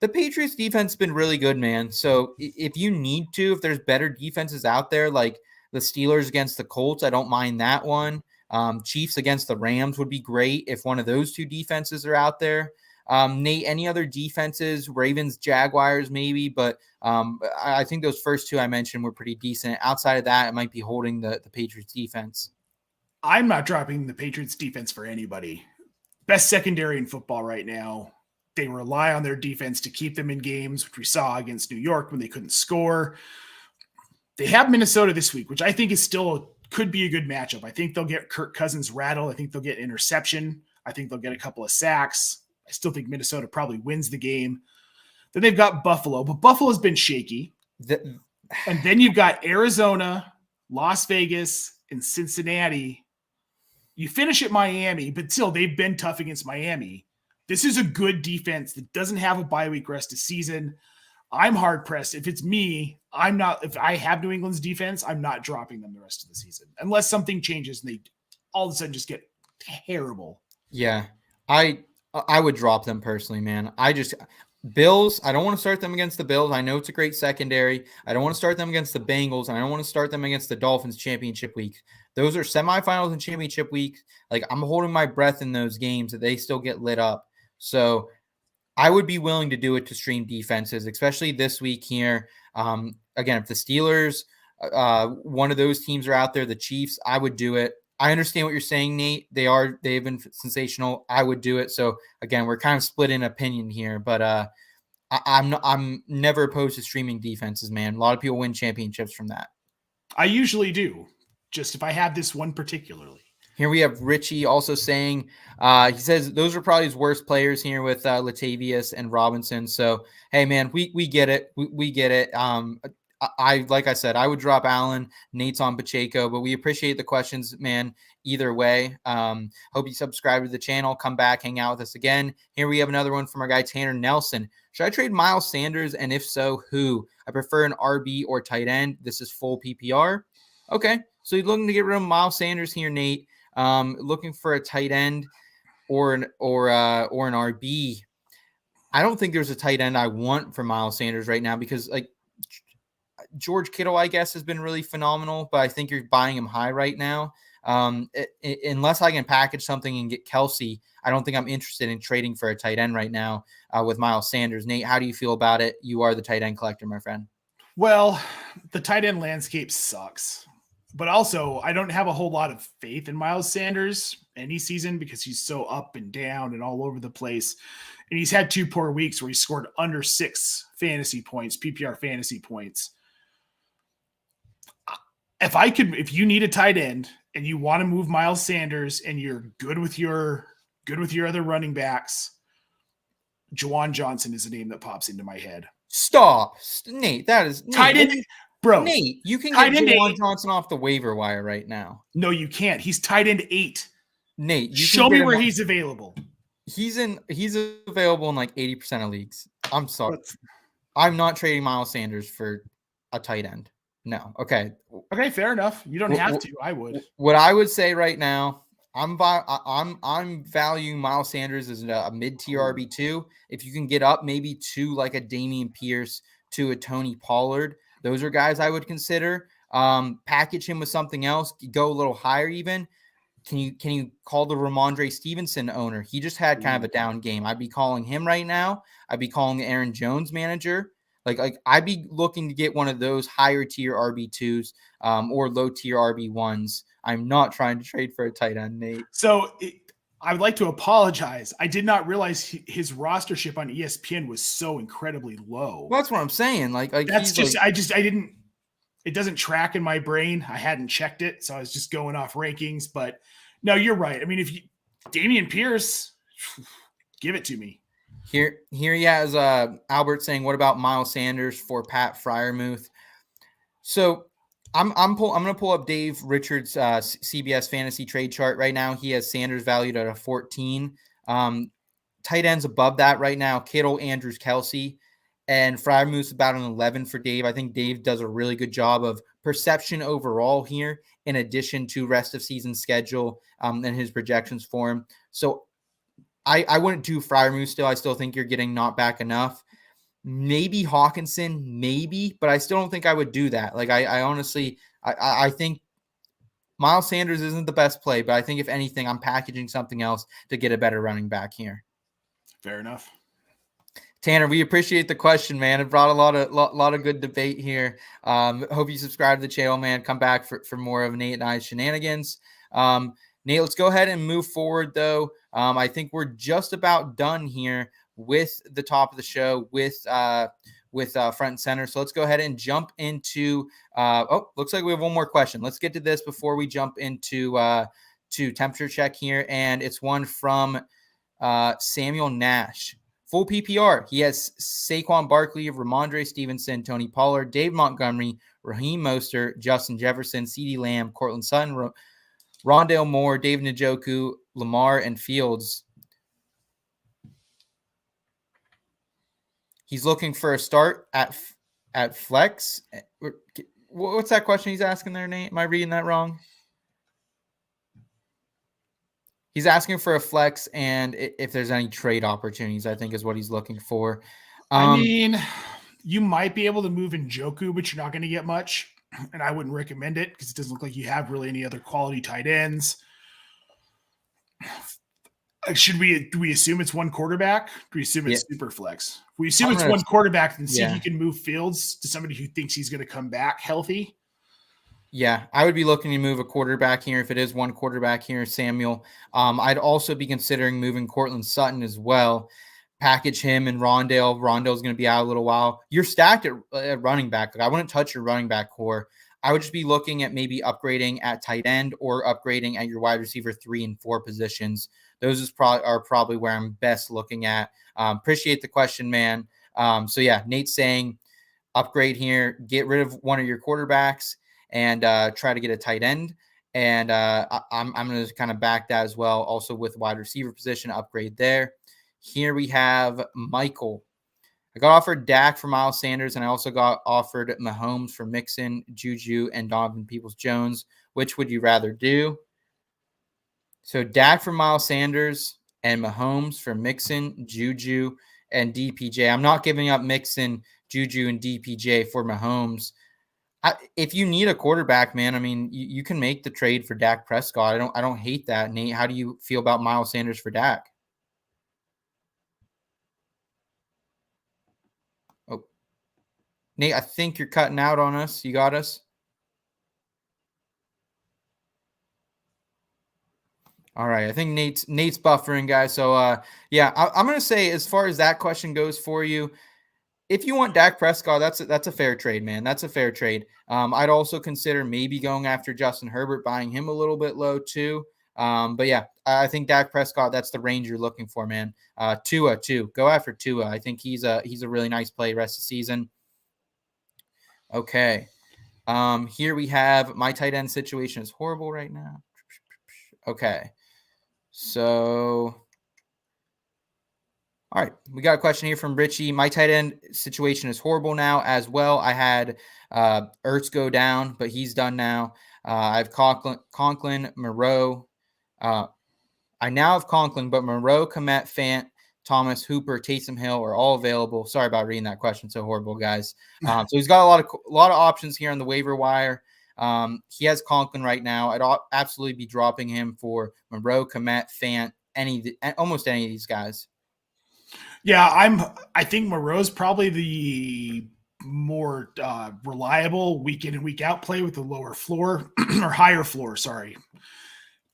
The Patriots defense has been really good, man. So if you need to, if there's better defenses out there, like the Steelers against the Colts, I don't mind that one. Chiefs against the Rams would be great if one of those two defenses are out there. Nate, any other defenses? Ravens, Jaguars, maybe, but I think those first two I mentioned were pretty decent. Outside of that, it might be holding the Patriots defense. I'm not dropping the Patriots defense for anybody. Best secondary in football right now. They rely on their defense to keep them in games, which we saw against New York when they couldn't score. They have Minnesota this week, which I think is still could be a good matchup. I think they'll get Kirk Cousins rattled. I think they'll get interception. I think they'll get a couple of sacks. I still think Minnesota probably wins the game. Then they've got Buffalo, but Buffalo's been shaky. And then you've got Arizona, Las Vegas, and Cincinnati. You finish at Miami, but still they've been tough against Miami. This is a good defense that doesn't have a bye week rest of season. I'm hard pressed. If it's me, if I have New England's defense, I'm not dropping them the rest of the season unless something changes and they all of a sudden just get terrible. Yeah. I would drop them personally, man. Bills, I don't want to start them against the Bills. I know it's a great secondary. I don't want to start them against the Bengals, and I don't want to start them against the Dolphins championship week. Those are semifinals and championship week. Like, I'm holding my breath in those games that they still get lit up. So I would be willing to do it to stream defenses, especially this week here. Again, if the Steelers, one of those teams are out there, the Chiefs, I would do it. I understand what you're saying, Nate. They've been sensational. I would do it. So again, we're kind of split in opinion here, but I'm never opposed to streaming defenses, man. A lot of people win championships from that. I usually do, just if I have this one particularly. Here we have Richie also saying, he says those are probably his worst players here with Latavius and Robinson. So, hey, man, we get it. We get it. Like I said, I would drop Allen. Nate's on Pacheco, but we appreciate the questions, man. Either way, hope you subscribe to the channel. Come back, hang out with us again. Here we have another one from our guy Tanner Nelson. Should I trade Miles Sanders, and if so, who? I prefer an RB or tight end. This is full PPR. Okay, so you're looking to get rid of Miles Sanders here, Nate. Looking for a tight end or an RB. I don't think there's a tight end I want for Miles Sanders right now because like George Kittle, I guess, has been really phenomenal, but I think you're buying him high right now. Unless I can package something and get Kelsey, I don't think I'm interested in trading for a tight end right now with Miles Sanders. Nate, how do you feel about it? You are the tight end collector, my friend. Well, the tight end landscape sucks. But also, I don't have a whole lot of faith in Miles Sanders any season because he's so up and down and all over the place. And he's had 2 poor weeks where he scored under 6 fantasy points, PPR fantasy points. If you need a tight end and you want to move Miles Sanders and you're good with your other running backs, Juwan Johnson is a name that pops into my head. Stop, Nate. That is tight end. Bro, Nate, you can get Juwan Johnson off the waiver wire right now. No, you can't. He's tight end 8. Nate, show me where he's available. He's available in like 80% of leagues. I'm sorry. I'm not trading Miles Sanders for a tight end. No. Okay. Okay, fair enough. You don't have to. I would. What I would say right now, I'm valuing Miles Sanders as a mid-tier RB2. If you can get up maybe to like a Dameon Pierce, to a Tony Pollard, those are guys I would consider. Package him with something else, go a little higher even. Can you call the Ramondre Stevenson owner? He just had kind of a down game. I'd be calling him right now. I'd be calling the Aaron Jones manager. Like I'd be looking to get one of those higher tier RB2s or low tier RB1s. I'm not trying to trade for a tight end, Nate. So I would like to apologize. I did not realize his rostership on ESPN was so incredibly low. Well, that's what I'm saying. Like that's just I didn't. It doesn't track in my brain. I hadn't checked it, so I was just going off rankings. But no, you're right. I mean, if you Dameon Pierce, give it to me. Here he has Albert saying, "What about Miles Sanders for Pat Freiermuth?" So I'm going to pull up Dave Richards' CBS fantasy trade chart right now. He has Sanders valued at a 14. tight ends above that right now, Kittle, Andrews, Kelsey, and Freiermuth about an 11 for Dave. I think Dave does a really good job of perception overall here, in addition to rest of season schedule and his projections for him. So I wouldn't do Freiermuth still. I still think you're getting not back enough. Maybe Hawkinson, maybe, but I still don't think I would do that. Like I honestly, I think Miles Sanders isn't the best play, but I think if anything, I'm packaging something else to get a better running back here. Fair enough. Tanner, we appreciate the question, man. It brought a lot of good debate here. Hope you subscribe to the channel, man. Come back for more of Nate and I's shenanigans. Nate, let's go ahead and move forward, though. I think we're just about done here with the top of the show with front and center. So let's go ahead and jump into looks like we have one more question. Let's get to this before we jump into to temperature check here. And it's one from Samuel Nash. Full PPR. He has Saquon Barkley, Ramondre Stevenson, Tony Pollard, Dave Montgomery, Raheem Mostert, Justin Jefferson, CeeDee Lamb, Cortland Sutton, Rondale Moore, Dave Njoku, Lamar, and Fields. He's looking for a start at flex. What's that question he's asking there, Nate? Am I reading that wrong? He's asking for a flex and if there's any trade opportunities, I think is what he's looking for. I mean, you might be able to move in Njoku, but you're not going to get much. And I wouldn't recommend it because it doesn't look like you have really any other quality tight ends. Do we assume it's one quarterback? Do we assume it's super flex? If we assume it's one quarterback, then see if you can move Fields to somebody who thinks he's going to come back healthy. Yeah, I would be looking to move a quarterback here if it is one quarterback here, Samuel. I'd also be considering moving Cortland Sutton as well. Package him and Rondale. Rondale's going to be out a little while. You're stacked at running back. Like, I wouldn't touch your running back core. I would just be looking at maybe upgrading at tight end or upgrading at your wide receiver 3 and 4 positions. Those are probably where I'm best looking at. Appreciate the question, man. So yeah, Nate's saying upgrade here, get rid of one of your quarterbacks and try to get a tight end. And I'm going to kind of back that as well. Also with wide receiver position, upgrade there. Here we have Michael. I got offered Dak for Miles Sanders, and I also got offered Mahomes for Mixon, Juju, and Donovan Peoples-Jones. Which would you rather do? So Dak for Miles Sanders and Mahomes for Mixon, Juju, and DPJ. I'm not giving up Mixon, Juju, and DPJ for Mahomes. If you need a quarterback, man, I mean, you can make the trade for Dak Prescott. I don't hate that. Nate, how do you feel about Miles Sanders for Dak? Oh, Nate, I think you're cutting out on us. You got us? All right. I think Nate's buffering, guys. So, yeah, I'm going to say as far as that question goes for you, if you want Dak Prescott, that's a fair trade, man. That's a fair trade. I'd also consider maybe going after Justin Herbert, buying him a little bit low too. But yeah, I think Dak Prescott, that's the range you're looking for, man. Tua too. Go after Tua. I think he's a really nice play rest of the season. Okay. Here we have my tight end situation is horrible right now. Okay. So, all right, we got a question here from Richie. My tight end situation is horrible now as well. I had Ertz go down, but he's done now. I have Conklin, Moreau. I now have Conklin, but Moreau, Komet, Fant, Thomas, Hooper, Taysom Hill are all available. Sorry about reading that question so horrible, guys. So he's got a lot of options here on the waiver wire. He has Conklin right now. I'd absolutely be dropping him for Moreau, Komet, Fant, almost any of these guys. Yeah, I think Moreau's probably the more reliable week in and week out play with the lower floor or higher floor, sorry.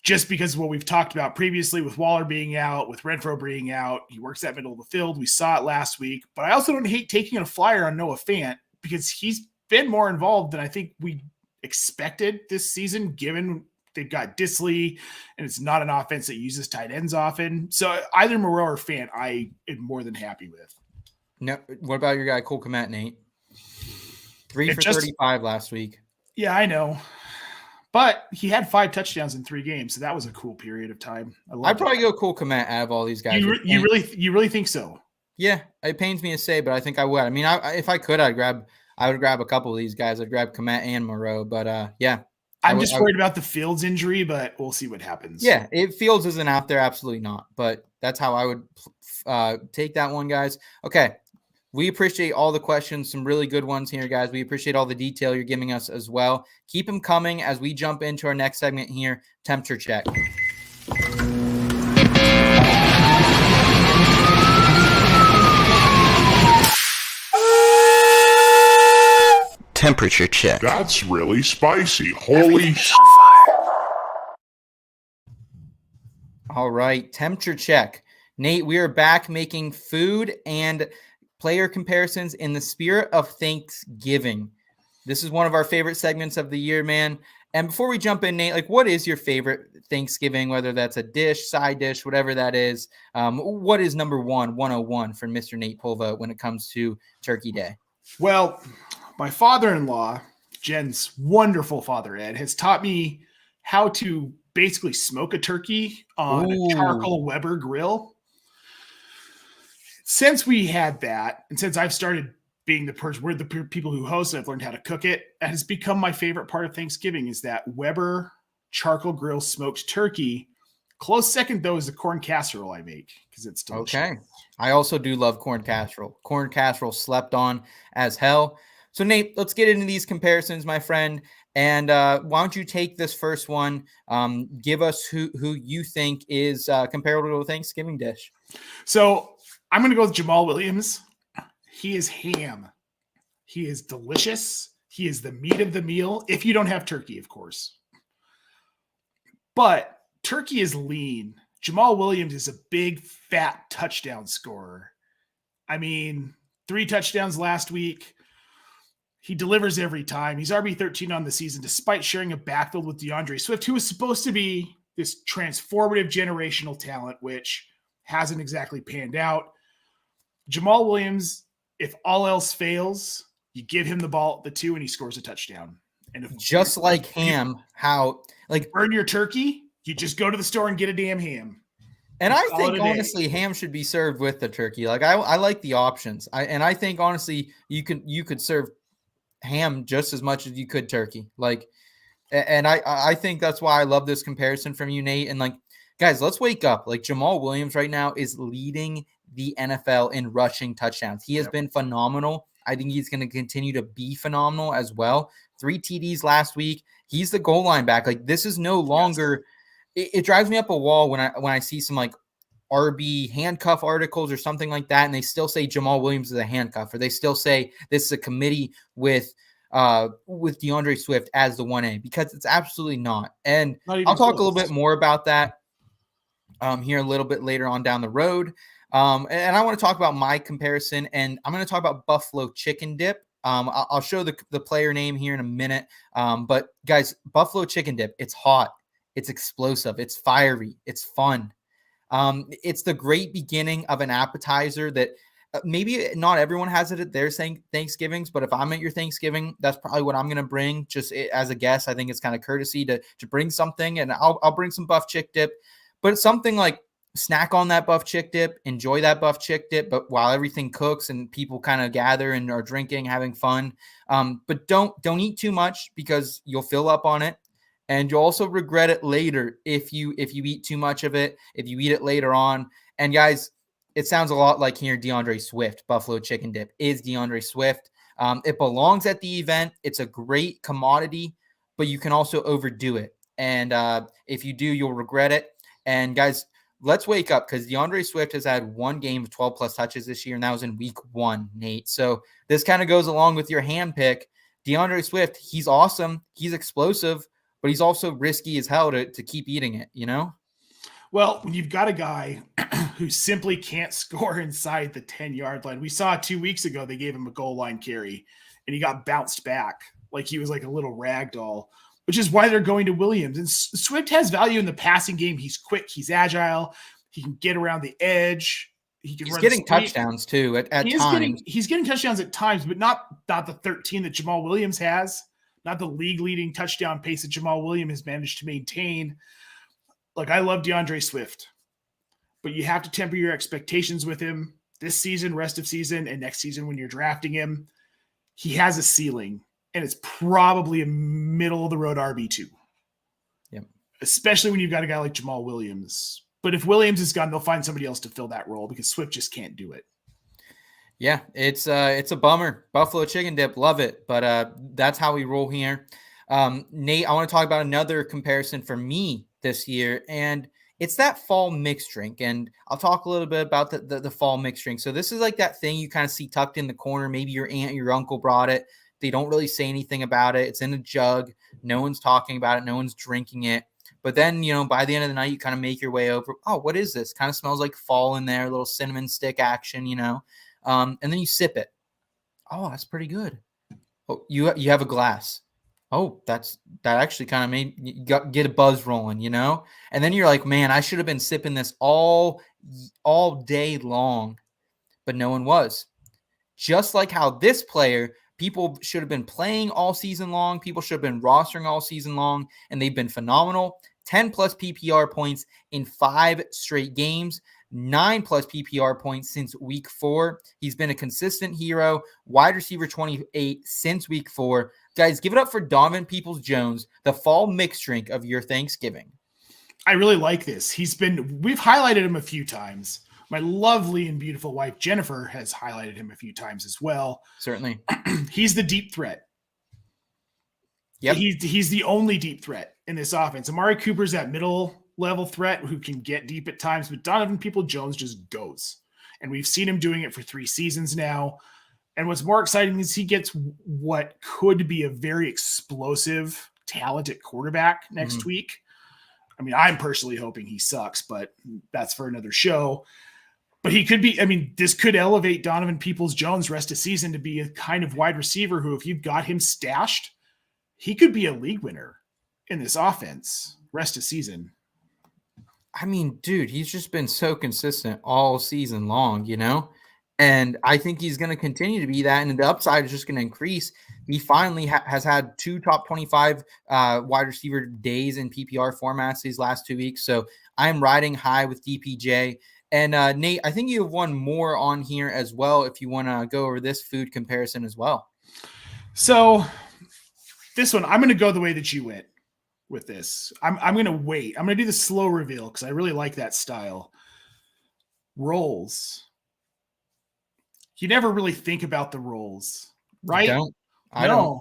Just because of what we've talked about previously with Waller being out, with Renfro being out, he works that middle of the field. We saw it last week, but I also don't hate taking a flyer on Noah Fant because he's been more involved than I think we expected this season, given they've got Disley, and it's not an offense that uses tight ends often. So either Moreau or Fant, I am more than happy with. No, what about your guy Cole Kmet, Nate? 3 for 35 last week. Yeah, I know. But he had 5 touchdowns in 3 games, so that was a cool period of time. I'd probably go Cole Kmet out of all these guys. You really think so? Yeah, it pains me to say, but I think I would. I mean, if I could, I would grab a couple of these guys. I'd grab Kmet and Moreau, but yeah. I'm just worried about the Fields injury, but we'll see what happens. Yeah, Fields isn't out there, absolutely not. But that's how I would take that one, guys. Okay, we appreciate all the questions, some really good ones here, guys. We appreciate all the detail you're giving us as well. Keep them coming as we jump into our next segment here, Temperature Check. Temperature check. That's really spicy. Holy All right, temperature check. Nate, we are back making food and player comparisons in the spirit of Thanksgiving. This is one of our favorite segments of the year, man. And before we jump in, Nate, like, what is your favorite Thanksgiving, whether that's a dish, side dish, whatever that is? What is number 101 for Mr. Nate Pulvo when it comes to Turkey Day? Well, my father-in-law, Jen's wonderful father, Ed, has taught me how to basically smoke a turkey on a charcoal Weber grill. Since we had that, and since I've started being the person, we're the people who host, I've learned how to cook it. It has become my favorite part of Thanksgiving is that Weber charcoal grill smoked turkey. Close second, though, is the corn casserole I make because it's delicious. Okay. I also do love corn casserole. Corn casserole slept on as hell. So, Nate, let's get into these comparisons, my friend. And why don't you take this first one? Give us who you think is comparable to a Thanksgiving dish. So I'm going to go with Jamal Williams. He is ham. He is delicious. He is the meat of the meal. If you don't have turkey, of course. But turkey is lean. Jamal Williams is a big, fat touchdown scorer. I mean, 3 touchdowns last week. He delivers every time. He's RB13 on the season, despite sharing a backfield with DeAndre Swift, who was supposed to be this transformative generational talent, which hasn't exactly panned out. Jamal Williams, if all else fails, you give him the ball at the 2 and he scores a touchdown. And if just like ham, how like burn your turkey, you just go to the store and get a damn ham. And I think honestly, ham should be served with the turkey. Like I like the options. I think honestly, you could serve ham just as much as you could turkey. Like, and I think that's why I love this comparison from you, Nate. And like, guys, let's wake up. Like Jamal Williams right now is leading the NFL in rushing touchdowns. He has been phenomenal. I think he's going to continue to be phenomenal as well. 3 TDs last week. He's the goal line back. Like this is no longer. It drives me up a wall when I see some like RB handcuff articles or something like that, and they still say Jamal Williams is a handcuff, or they still say this is a committee with DeAndre Swift as the 1A, because it's absolutely not. And I'll talk a little bit more about that here a little bit later on down the road. And I want to talk about my comparison, and I'm going to talk about Buffalo Chicken Dip. I'll show the player name here in a minute. But guys, Buffalo Chicken Dip, it's hot, it's explosive, it's fiery, it's fun. It's the great beginning of an appetizer that maybe not everyone has it at their Thanksgivings, but if I'm at your Thanksgiving, that's probably what I'm going to bring just as a guest. I think it's kind of courtesy to bring something, and I'll bring some buff chick dip, but it's something like snack on that buff chick dip, enjoy that buff chick dip, but while everything cooks and people kind of gather and are drinking, having fun. But don't eat too much because you'll fill up on it. And you'll also regret it later if you eat too much of it, if you eat it later on. And guys, it sounds a lot like here DeAndre Swift. Buffalo Chicken Dip is DeAndre Swift. It belongs at the event. It's a great commodity, but you can also overdo it. And if you do, you'll regret it. And guys, let's wake up, because DeAndre Swift has had 1 game of 12-plus touches this year, and that was in week 1, Nate. So this kind of goes along with your hand pick. DeAndre Swift, he's awesome. He's explosive, but he's also risky as hell to keep eating it, you know? Well, when you've got a guy who simply can't score inside the 10-yard line, we saw 2 weeks ago they gave him a goal line carry, and he got bounced back like he was like a little rag doll, which is why they're going to Williams. And Swift has value in the passing game. He's quick. He's agile. He can get around the edge. He's getting touchdowns too at times. He's getting touchdowns at times, but not the 13 that Jamal Williams has. not the league-leading touchdown pace that Jamal Williams has managed to maintain. Look, I love DeAndre Swift, but you have to temper your expectations with him this season, rest of season, and next season when you're drafting him. He has a ceiling, and it's probably a middle-of-the-road RB2. Yep. Especially when you've got a guy like Jamal Williams. But if Williams is gone, they'll find somebody else to fill that role because Swift just can't do it. Yeah, it's a bummer. Buffalo chicken dip, love it. But that's how we roll here. Nate, I want to talk about another comparison for me this year, and it's that fall mixed drink. And I'll talk a little bit about the fall mixed drink. So this is like that thing you kind of see tucked in the corner. Maybe your aunt or your uncle brought it. They don't really say anything about it. It's in a jug. No one's talking about it. No one's drinking it. But then, by the end of the night, you kind of make your way over. Oh, what is this? Kind of smells like fall in there, a little cinnamon stick action, and then you sip it. Oh, that's pretty good. Oh, you have a glass. Oh, that actually kind of made you get a buzz rolling, And then you're like, man, I should have been sipping this all day long, but no one was. Just like how this player, people should have been playing all season long. People should have been rostering all season long, and they've been phenomenal. 10 plus PPR points in 5 straight games, 9 plus PPR points since week 4. He's been a consistent hero, wide receiver 28 since week 4. Guys, give it up for Donovan Peoples-Jones, the fall mixed drink of your Thanksgiving. I really like this. We've highlighted him a few times. My lovely and beautiful wife, Jennifer, has highlighted him a few times as well. Certainly. He's the deep threat. Yep. He's the only deep threat in this offense. Amari Cooper's that middle level threat who can get deep at times, but Donovan Peoples-Jones just goes. And we've seen him doing it for 3 seasons now. And what's more exciting is he gets what could be a very explosive, talented quarterback next week. I mean, I'm personally hoping he sucks, but that's for another show. But he could be, this could elevate Donovan Peoples-Jones rest of season to be a kind of wide receiver who, if you've got him stashed, he could be a league winner in this offense rest of season. I mean, dude, he's just been so consistent all season long, And I think he's going to continue to be that, and the upside is just going to increase. He finally has had 2 top 25 wide receiver days in PPR formats these last 2 weeks. So I'm riding high with DPJ. And Nate, I think you have one more on here as well if you want to go over this food comparison as well. So this one, I'm going to go the way that you went with this. I'm going to wait. I'm going to do the slow reveal because I really like that style. Rolls. You never really think about the rolls, right? I don't.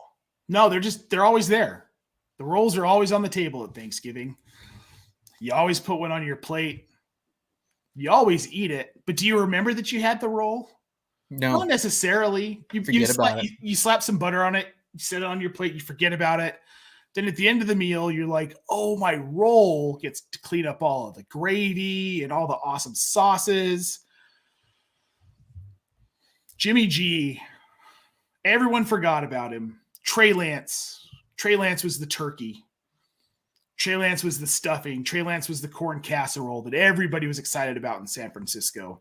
No, they're always there. The rolls are always on the table at Thanksgiving. You always put one on your plate. You always eat it. But do you remember that you had the roll? No. Not necessarily. You slap some butter on it. You set it on your plate. You forget about it. Then at the end of the meal, you're like, oh, my roll gets to clean up all of the gravy and all the awesome sauces. Jimmy G, everyone forgot about him. Trey Lance. Trey Lance was the turkey. Trey Lance was the stuffing. Trey Lance was the corn casserole that everybody was excited about in San Francisco.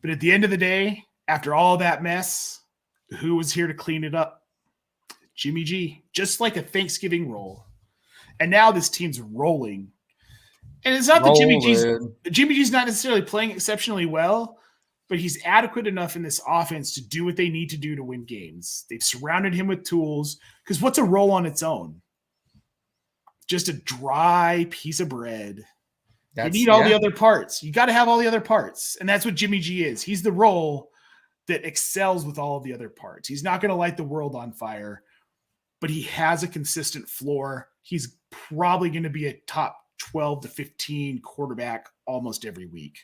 But at the end of the day, after all that mess, who was here to clean it up? Jimmy G, just like a Thanksgiving roll. And now this team's rolling. And it's not that Jimmy G's not necessarily playing exceptionally well, but he's adequate enough in this offense to do what they need to do to win games. They've surrounded him with tools. Because what's a roll on its own? Just a dry piece of bread. You need all the other parts. You got to have all the other parts. And that's what Jimmy G is. He's the roll that excels with all of the other parts. He's not going to light the world on fire, but he has a consistent floor. He's probably going to be a top 12 to 15 quarterback almost every week.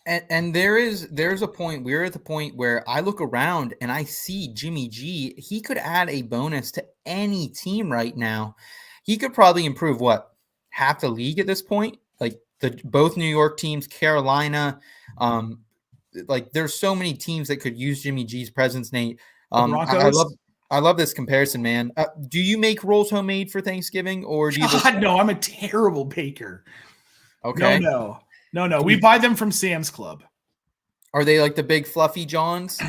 And there's a point, we're at the point where I look around and I see Jimmy G. He could add a bonus to any team right now. He could probably improve half the league at this point. Like both New York teams, Carolina, there's so many teams that could use Jimmy G's presence, Nate. I love this comparison, man. Do you make rolls homemade for Thanksgiving, or do you? No, I'm a terrible baker. Okay. No. We buy them from Sam's Club. Are they like the big fluffy Johns?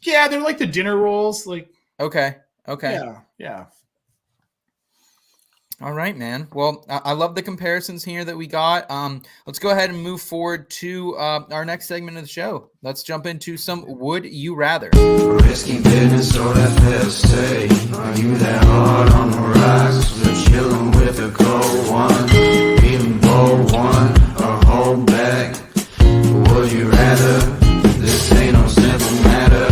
Yeah, they're like the dinner rolls. Like okay. Yeah. All right, man. Well, I love the comparisons here that we got. Let's go ahead and move forward to our next segment of the show. Let's jump into some Would You Rather. Risky business or that fair say. Are you that hard on the rocks? Or chilling with a cold one? Even bold one or hold back? Would you rather? This ain't no simple matter.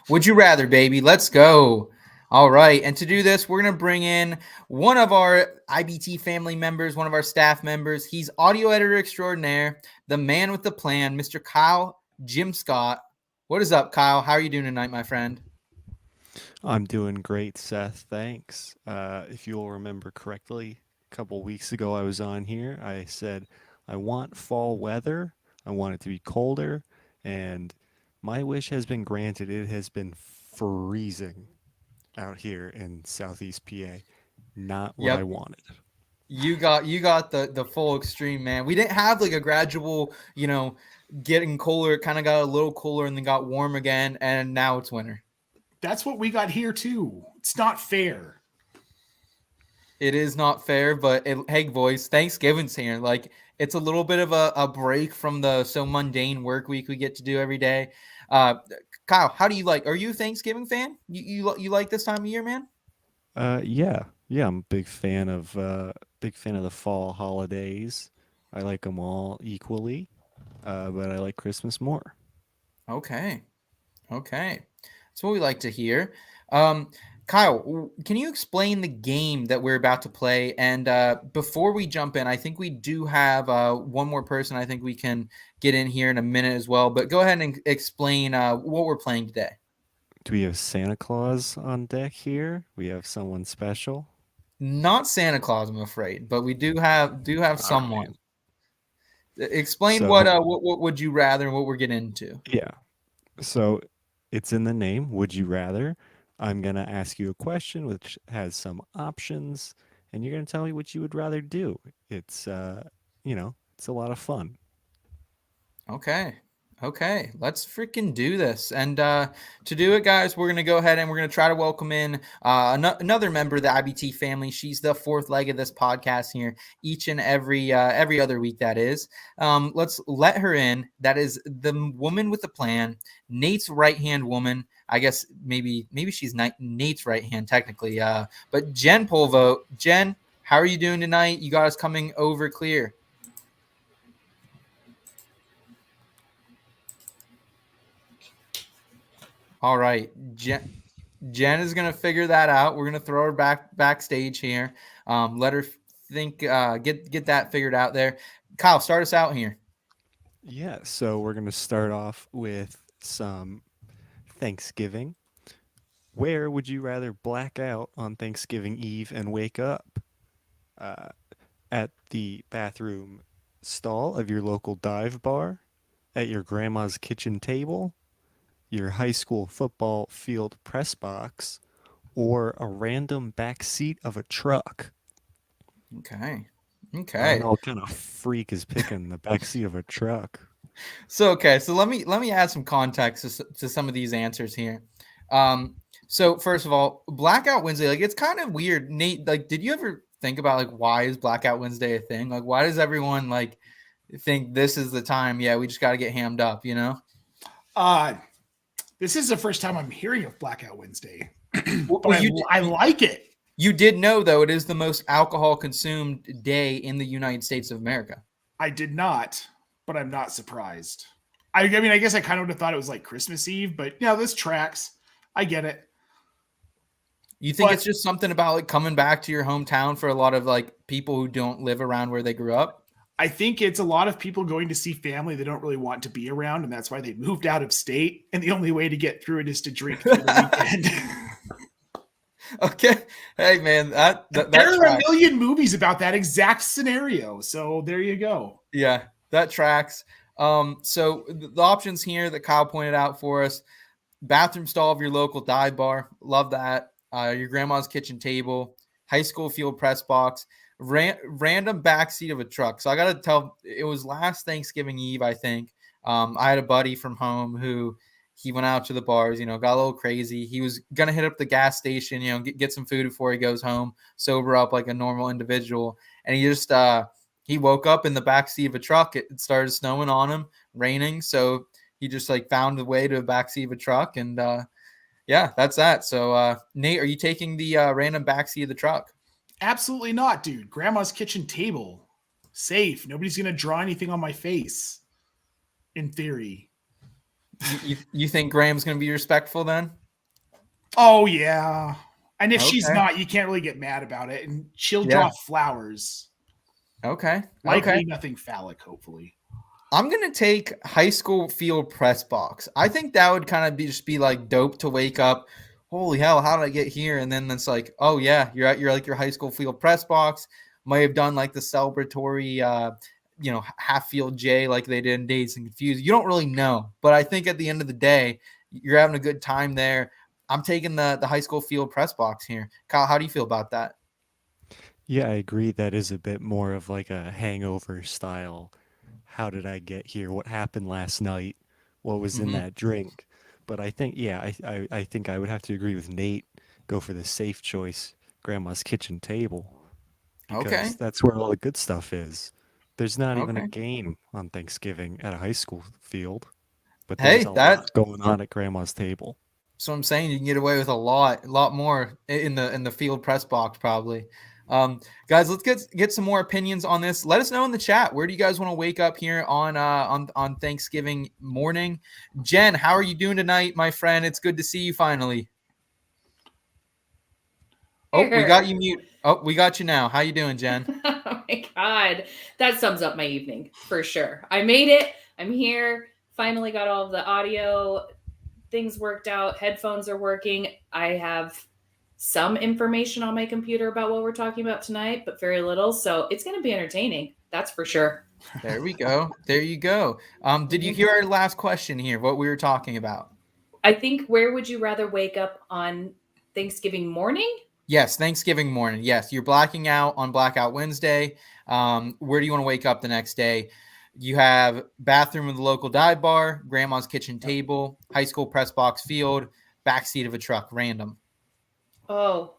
Would you rather, baby? Let's go. All right. And to do this, we're going to bring in one of our IBT family members, one of our staff members. He's audio editor extraordinaire, the man with the plan, Mr. Kyle Jim Scott. What is up, Kyle? How are you doing tonight, my friend? I'm doing great, Seth. Thanks. If you'll remember correctly, a couple weeks ago I was on here. I said I want fall weather. I want it to be colder, and my wish has been granted. It has been freezing out here in Southeast PA. Not what I wanted. You got the full extreme, man. We didn't have like a gradual, getting cooler. It kind of got a little cooler and then got warm again, and now it's winter. That's what we got here too. It's not fair. It is not fair, but hey, boys, Thanksgiving's here. Like, it's a little bit of a break from the so mundane work week we get to do every day. Kyle, how do you like? Are you a Thanksgiving fan? You like this time of year, man? Yeah. I'm a big fan of the fall holidays. I like them all equally, but I like Christmas more. Okay. That's what we like to hear. Kyle, can you explain the game that we're about to play? And before we jump in, I think we do have one more person I think we can get in here in a minute as well. But go ahead and explain what we're playing today. Do we have Santa Claus on deck here? We have someone special? Not Santa Claus, I'm afraid, but we do have someone. Explain what would you rather and what we're getting into. Yeah. So it's in the name, Would You Rather? I'm going to ask you a question which has some options, and you're going to tell me what you would rather do. It's, it's a lot of fun. Okay. Let's freaking do this. And to do it, guys, we're going to go ahead and we're going to try to welcome in another member of the IBT family. She's the fourth leg of this podcast here each and every other week, that is. Let's let her in. That is the woman with the plan, Nate's right-hand woman. I guess maybe she's Nate's right hand technically. But Jen Polvo. Jen, how are you doing tonight? You got us coming over clear. All right, Jen is gonna figure that out. We're gonna throw her backstage here. Let her think. Get that figured out there. Kyle, start us out here. Yeah. So we're gonna start off with some Thanksgiving. Where would you rather black out on Thanksgiving Eve and wake up? At the bathroom stall of your local dive bar, at your grandma's kitchen table, your high school football field press box, or a random back seat of a truck? Okay. I don't know what kind of freak is picking the back seat of a truck. So let me add some context to some of these answers here. So first of all, Blackout Wednesday, like, it's kind of weird. Nate, like, did you ever think about like why is Blackout Wednesday a thing? Like, why does everyone like think this is the time? Yeah, we just got to get hammed up, This is the first time I'm hearing of Blackout Wednesday. Well, I like it. You did know, though, it is the most alcohol consumed day in the United States of America. I did not, but I'm not surprised. I mean, I guess I kind of would have thought it was like Christmas Eve, but this tracks. I get it. You think it's just something about like coming back to your hometown for a lot of like people who don't live around where they grew up? I think it's a lot of people going to see family they don't really want to be around, and that's why they moved out of state. And the only way to get through it is to drink through the weekend. Okay. Hey, man, there are a million movies about that exact scenario. So there you go. Yeah, that tracks. So the options here that Kyle pointed out for us: bathroom stall of your local dive bar. Love that. your grandma's kitchen table, high school field press box, random backseat of a truck. So I got to tell, it was last Thanksgiving Eve, I think. I had a buddy from home who he went out to the bars, got a little crazy. He was going to hit up the gas station, get some food before he goes home, sober up like a normal individual. And he just, he woke up in the backseat of a truck. It started snowing on him, raining. So he just like found a way to the backseat of a truck. And yeah, that's that. So Nate, are you taking the random backseat of the truck? Absolutely not, dude. Grandma's kitchen table. Safe. Nobody's going to draw anything on my face. In theory. You think Graham's going to be respectful then? Oh, yeah. And if she's Okay. not, you can't really get mad about it. And she'll draw flowers. Okay. Likely nothing phallic, hopefully. I'm going to take high school field press box. I think that would kind of just be like dope to wake up. Holy hell, how did I get here? And then it's like, oh, yeah, you're at your high school field press box. Might have done like the celebratory half field J like they did in Dazed and Confused. You don't really know, but I think at the end of the day, you're having a good time there. I'm taking the high school field press box here. Kyle, how do you feel about that? Yeah, I agree. That is a bit more of like a hangover style. How did I get here? What happened last night? What was in that drink? But I think, I think I would have to agree with Nate. Go for the safe choice, Grandma's kitchen table. Because that's where all the good stuff is. There's not even a game on Thanksgiving at a high school field, but there's a lot going on at Grandma's table. So I'm saying you can get away with a lot more in the field press box probably. Guys, let's get some more opinions on this. Let us know in the chat. Where do you guys want to wake up here on Thanksgiving morning? Jen, how are you doing tonight, my friend? It's good to see you finally. Oh, we got you mute. Oh, we got you now. How you doing, Jen? Oh my God. That sums up my evening for sure. I made it. I'm here. Finally got all of the audio things worked out. Headphones are working. I have some information on my computer about what we're talking about tonight, but very little. So it's going to be entertaining. That's for sure. There we go. There you go. Did you hear our last question here? What we were talking about? I think, where would you rather wake up on Thanksgiving morning? Yes, Thanksgiving morning. Yes, you're blacking out on Blackout Wednesday. Where do you want to wake up the next day? You have bathroom of the local dive bar, grandma's kitchen table, high school press box field, backseat of a truck, random. Oh,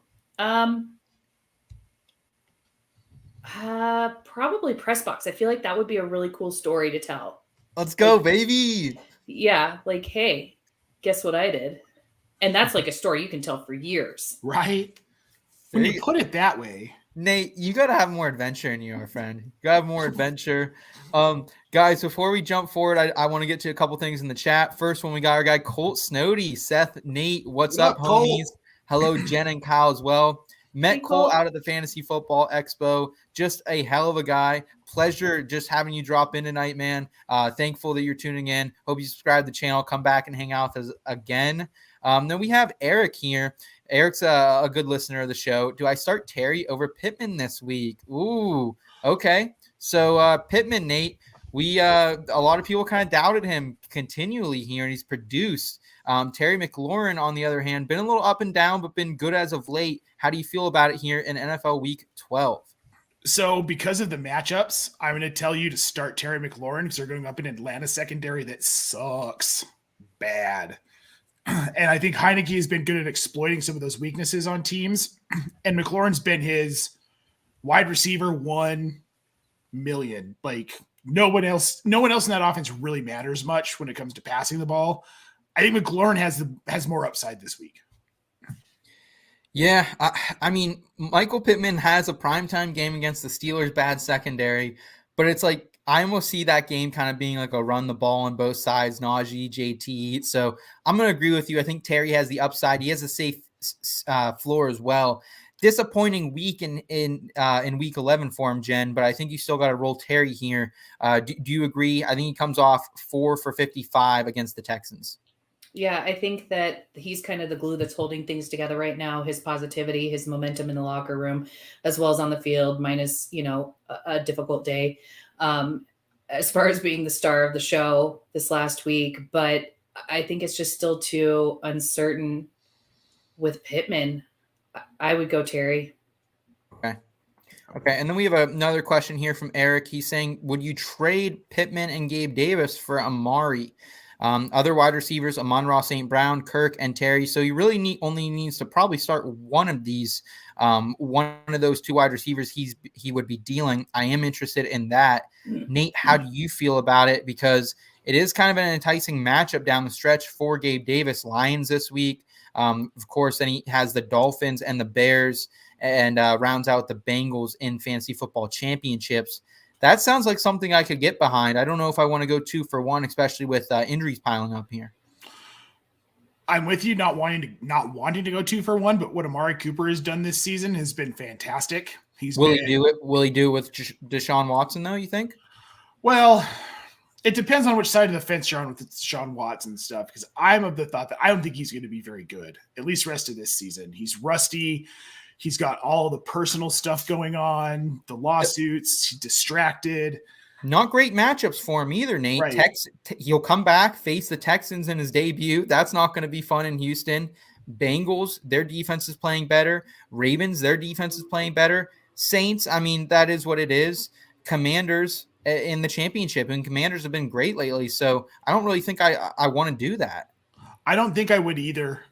probably press box. I feel like that would be a really cool story to tell. Let's go, baby. Yeah, like, hey, guess what I did? And that's like a story you can tell for years. Right? When you put it that way. Nate, you got to have more adventure in you, my friend. You got to have more adventure. Guys, before we jump forward, I want to get to a couple things in the chat. First one, we got our guy Colt Snowdy. Seth, Nate, what's up, homies? Hello, Jen and Kyle as well. Met Cole out of the Fantasy Football Expo. Just a hell of a guy. Pleasure just having you drop in tonight, man. Thankful that you're tuning in. Hope you subscribe to the channel. Come back and hang out with us again. Then we have Eric here. Eric's a good listener of the show. Do I start Terry over Pittman this week? Ooh, okay. So Pittman, Nate, a lot of people kind of doubted him continually here, and he's produced. Terry McLaurin, on the other hand, been a little up and down, but been good as of late. How do you feel about it here in NFL Week 12? So because of the matchups, I'm going to tell you to start Terry McLaurin because they're going up in Atlanta secondary that sucks bad. And I think Heineke has been good at exploiting some of those weaknesses on teams. And McLaurin's been his wide receiver 1 million. Like no one else in that offense really matters much when it comes to passing the ball. I think McLaurin has more upside this week. Yeah, I mean, Michael Pittman has a primetime game against the Steelers' bad secondary, but it's like I almost see that game kind of being like a run the ball on both sides, Najee, JT. So I'm going to agree with you. I think Terry has the upside. He has a safe floor as well. Disappointing week in week 11 for him, Jen, but I think you still got to roll Terry here. Do you agree? I think he comes off 4 for 55 against the Texans. Yeah, I think that he's kind of the glue that's holding things together right now. His positivity, his momentum in the locker room, as well as on the field, minus, a difficult day. As far as being the star of the show this last week, but I think it's just still too uncertain with Pittman. I would go Terry. Okay, and then we have another question here from Eric. He's saying, would you trade Pittman and Gabe Davis for Amari? Other wide receivers, Amon-Ra St. Brown, Kirk, and Terry. So you really only needs to probably start one of these, one of those two wide receivers he would be dealing. I am interested in that. Nate, how do you feel about it? Because it is kind of an enticing matchup down the stretch for Gabe Davis. Lions this week. Of course, then he has the Dolphins and the Bears, and rounds out the Bengals in fantasy football championships. That sounds like something I could get behind. I don't know if I want to go 2 for 1, especially with injuries piling up here. I'm with you, not wanting to go 2 for 1, but what Amari Cooper has done this season has been fantastic. Will he do it? Will he do it with Deshaun Watson, though, you think? Well, it depends on which side of the fence you're on with Deshaun Watson stuff, because I'm of the thought that I don't think he's going to be very good, at least rest of this season. He's rusty. He's got all the personal stuff going on, the lawsuits, he's distracted. Not great matchups for him either, Nate. Right. He'll come back, face the Texans in his debut. That's not going to be fun in Houston. Bengals, their defense is playing better. Ravens, their defense is playing better. Saints, I mean, that is what it is. Commanders in the championship, and Commanders have been great lately. So I don't really think I want to do that. I don't think I would either.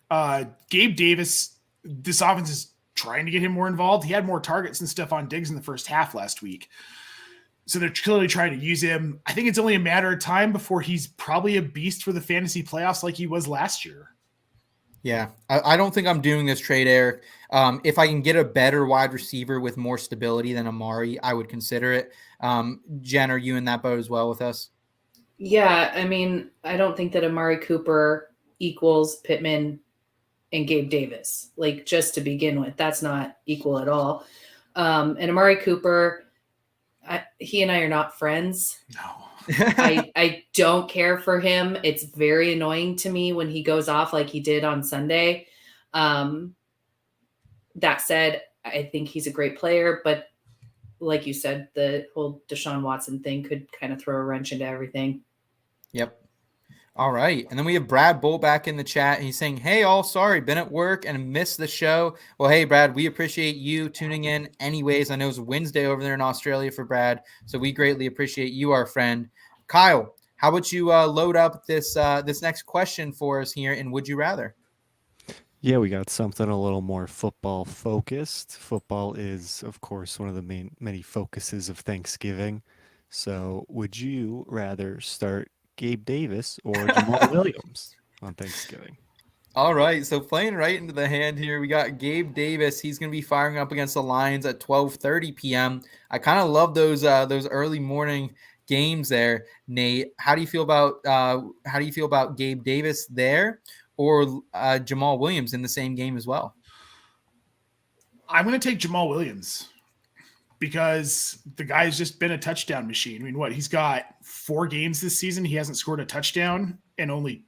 Gabe Davis, this offense is trying to get him more involved. He had more targets and stuff on Diggs in the first half last week. So they're clearly trying to use him. I think it's only a matter of time before he's probably a beast for the fantasy playoffs like he was last year. Yeah, I don't think I'm doing this trade, Eric. If I can get a better wide receiver with more stability than Amari, I would consider it. Jen, are you in that boat as well with us? Yeah, I mean, I don't think that Amari Cooper equals Pittman and Gabe Davis. Like, just to begin with, that's not equal at all. And Amari Cooper, he and I are not friends. No. I don't care for him. It's very annoying to me when he goes off like he did on Sunday. That said, I think he's a great player, but like you said, the whole Deshaun Watson thing could kind of throw a wrench into everything. Yep. All right. And then we have Brad Bull back in the chat. He's saying, hey, all sorry, been at work and missed the show. Well, hey, Brad, we appreciate you tuning in anyways. I know it's Wednesday over there in Australia for Brad, so we greatly appreciate you, our friend. Kyle, how about you load up this next question for us here in Would You Rather? Yeah, we got something a little more football focused. Football is, of course, one of the many focuses of Thanksgiving. So would you rather start Gabe Davis or Jamal Williams on Thanksgiving? All right, so playing right into the hand here, we got Gabe Davis. He's going to be firing up against the Lions at 12:30 p.m. I kind of love those early morning games there, Nate. How do you feel about Gabe Davis there, or Jamal Williams in the same game as well? I'm going to take Jamal Williams because the guy's just been a touchdown machine. I mean, he's got 4 games this season. He hasn't scored a touchdown and only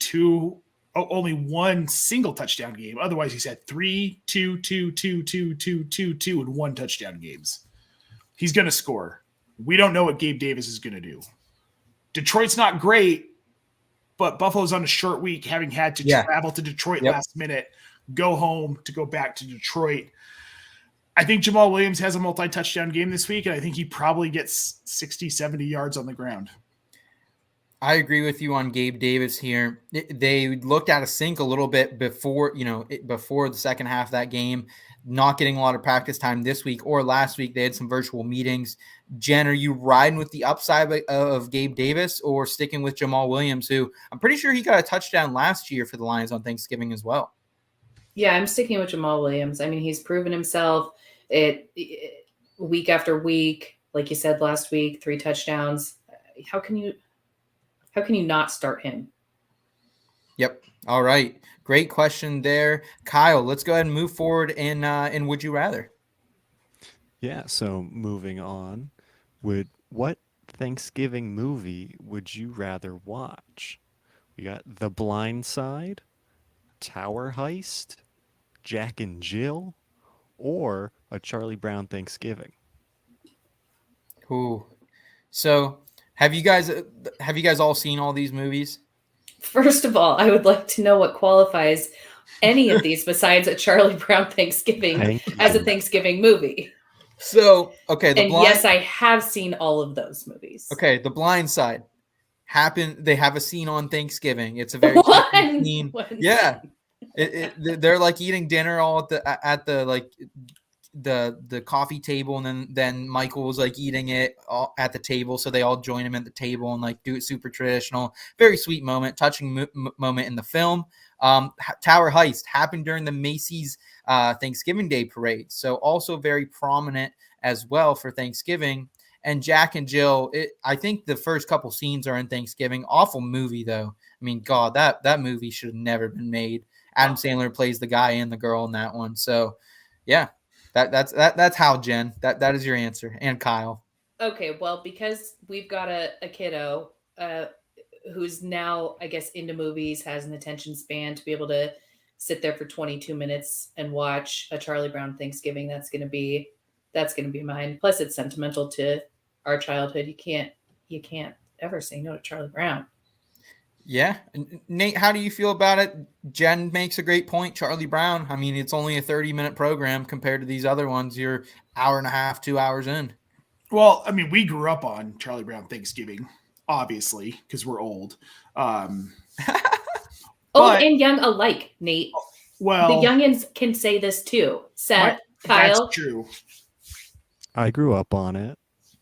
one single touchdown game. Otherwise, he's had 3, 2, 2, 2, 2, 2, 2, 2, and 1 touchdown games. He's going to score. We don't know what Gabe Davis is going to do. Detroit's not great, but Buffalo's on a short week, having had to travel to Detroit last minute, go home to go back to Detroit. I think Jamal Williams has a multi-touchdown game this week, and I think he probably gets 60, 70 yards on the ground. I agree with you on Gabe Davis here. They looked out of sync a little bit before the second half of that game, not getting a lot of practice time this week or last week. They had some virtual meetings. Jen, are you riding with the upside of Gabe Davis or sticking with Jamal Williams, who I'm pretty sure he got a touchdown last year for the Lions on Thanksgiving as well? Yeah, I'm sticking with Jamal Williams. I mean, he's proven himself week after week. Like you said last week, 3 touchdowns. How can you not start him? Yep. All right. Great question there. Kyle, let's go ahead and move forward in Would You Rather? Yeah, so moving on. What Thanksgiving movie would you rather watch? We got The Blind Side, Tower Heist, Jack and Jill, or A Charlie Brown Thanksgiving? Ooh. So have you guys all seen all these movies? First of all, I would like to know what qualifies any of these besides a Charlie Brown Thanksgiving Thank you. as a Thanksgiving movie. So, okay, Yes, I have seen all of those movies. Okay, The Blind Side they have a scene on Thanksgiving. It's a very One scene. scene. Yeah. They're like eating dinner all at the like the coffee table, and then Michael was like eating it all at the table, so they all join him at the table and like do it super traditional. Very sweet moment, touching moment in the film. Tower Heist happened during the Macy's Thanksgiving Day parade, so also very prominent as well for Thanksgiving. And Jack and Jill, I think the first couple scenes are in Thanksgiving. Awful movie though. I mean, God, that movie should have never been made. Adam Sandler plays the guy and the girl in that one. So, yeah, that's how, Jen. That is your answer. And Kyle. Okay, well, because we've got a kiddo who's now, I guess, into movies, has an attention span to be able to sit there for 22 minutes and watch a Charlie Brown Thanksgiving. That's gonna be mine. Plus, it's sentimental to our childhood. You can't ever say no to Charlie Brown. Yeah. Nate, how do you feel about it? Jen makes a great point. Charlie Brown, I mean, it's only a 30-minute program compared to these other ones. You're hour and a half, 2 hours in. Well, I mean, we grew up on Charlie Brown Thanksgiving, obviously, because we're old. Old but- and young alike, Nate. Well, the youngins can say this too. Seth, Kyle. That's true. I grew up on it.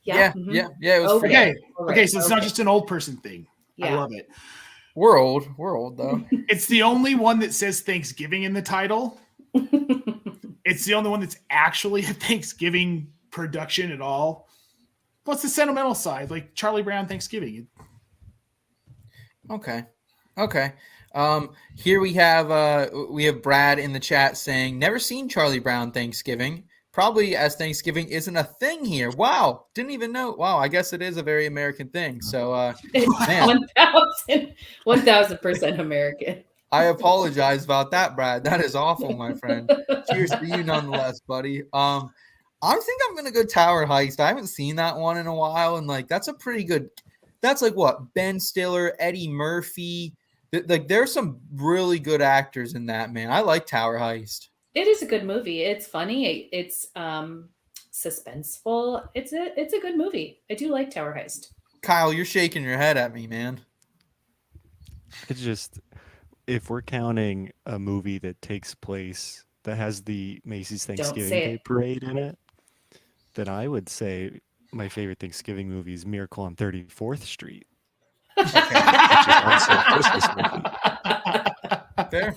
Yeah. Mhm. Yeah. It was Okay. Okay, so it's not just an old person thing. I Yeah. love it. We're old though. It's the only one that says Thanksgiving in the title. It's the only one that's actually a Thanksgiving production at all. What's the sentimental side? Like Charlie Brown Thanksgiving. Okay. Here we have Brad in the chat saying, never seen Charlie Brown Thanksgiving. Probably as Thanksgiving isn't a thing here. Wow. Didn't even know. Wow. I guess it is a very American thing. So, man, 1000% American. I apologize about that, Brad. That is awful, my friend. Cheers to you nonetheless, buddy. I think I'm going to go Tower Heist. I haven't seen that one in a while. And like, that's like what? Ben Stiller, Eddie Murphy. Like there's some really good actors in that, man. I like Tower Heist. It is a good movie. It's funny. It's suspenseful. It's a good movie. I do like Tower Heist. Kyle, you're shaking your head at me, man. It's just, if we're counting a movie that takes place that has the Macy's Thanksgiving Day parade in it, then I would say my favorite Thanksgiving movie is Miracle on 34th Street. Which is also a Christmas movie. Fair.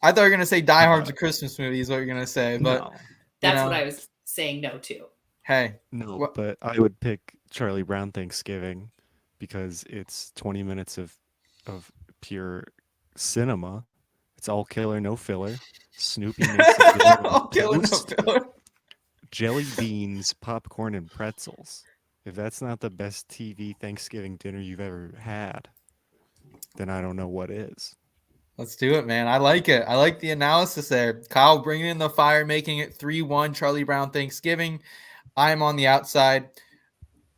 I thought you were going to say Die Hard's a Christmas movie is what you're going to say, but No. That's what I was saying no to. Hey. No, but I would pick Charlie Brown Thanksgiving because it's 20 minutes of pure cinema. It's all killer, no filler. Snoopy makes all killer, no filler. Jelly beans, popcorn, and pretzels. If that's not the best TV Thanksgiving dinner you've ever had, then I don't know what is. Let's do it, man. I like it. I like the analysis there. Kyle bringing in the fire, making it 3-1 Charlie Brown Thanksgiving. I'm on the outside.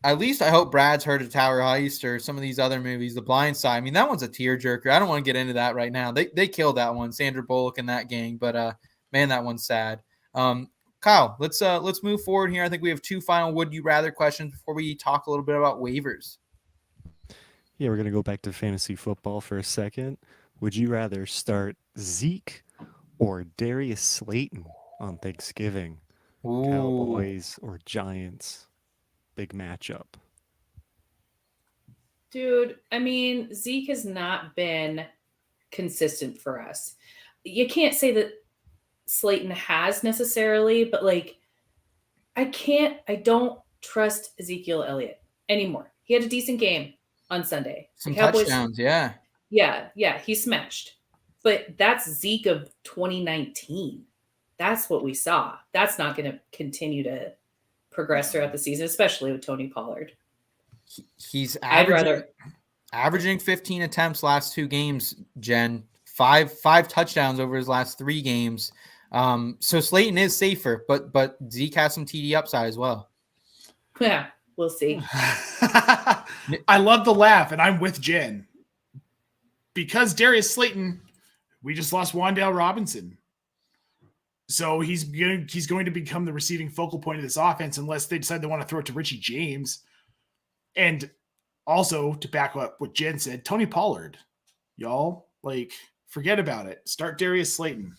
At least I hope Brad's heard of Tower Heist or some of these other movies. The Blind Side. I mean, that one's a tearjerker. I don't want to get into that right now. They killed that one, Sandra Bullock and that gang. But man, that one's sad. Kyle, let's move forward here. I think we have two final would you rather questions before we talk a little bit about waivers. Yeah, we're gonna go back to fantasy football for a second. Would you rather start Zeke or Darius Slayton on Thanksgiving? Ooh. Cowboys or Giants? Big matchup. Dude, I mean, Zeke has not been consistent for us. You can't say that Slayton has necessarily, but like, I don't trust Ezekiel Elliott anymore. He had a decent game on Sunday. Some Cowboys, touchdowns, yeah. Yeah, he smashed. But that's Zeke of 2019. That's what we saw. That's not going to continue to progress throughout the season, especially with Tony Pollard. He's I'd averaging 15 attempts last two games, Jen. Five touchdowns over his last 3 games. So Slayton is safer, but Zeke has some TD upside as well. Yeah, we'll see. I love the laugh, and I'm with Jen. Because Darius Slayton We just lost Wan'Dale Robinson. So he's going to become the receiving focal point of this offense unless they decide they want to throw it to Richie James. And also, to back up what Jen said, Tony Pollard. Y'all, forget about it. Start Darius Slayton.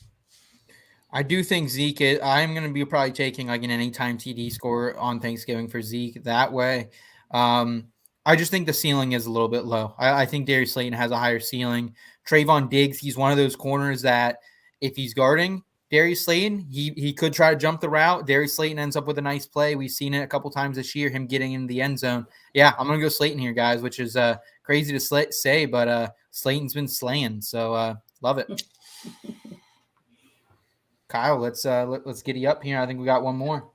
I do think Zeke I'm going to be probably taking an anytime TD score on Thanksgiving for Zeke that way. I just think the ceiling is a little bit low. I think Darius Slayton has a higher ceiling. Trayvon Diggs, he's one of those corners that if he's guarding Darius Slayton, he could try to jump the route. Darius Slayton ends up with a nice play. We've seen it a couple times this year, him getting in the end zone. Yeah, I'm going to go Slayton here, guys, which is crazy to say, but Slayton's been slaying, so love it. Kyle, let's giddy up here. I think we got one more.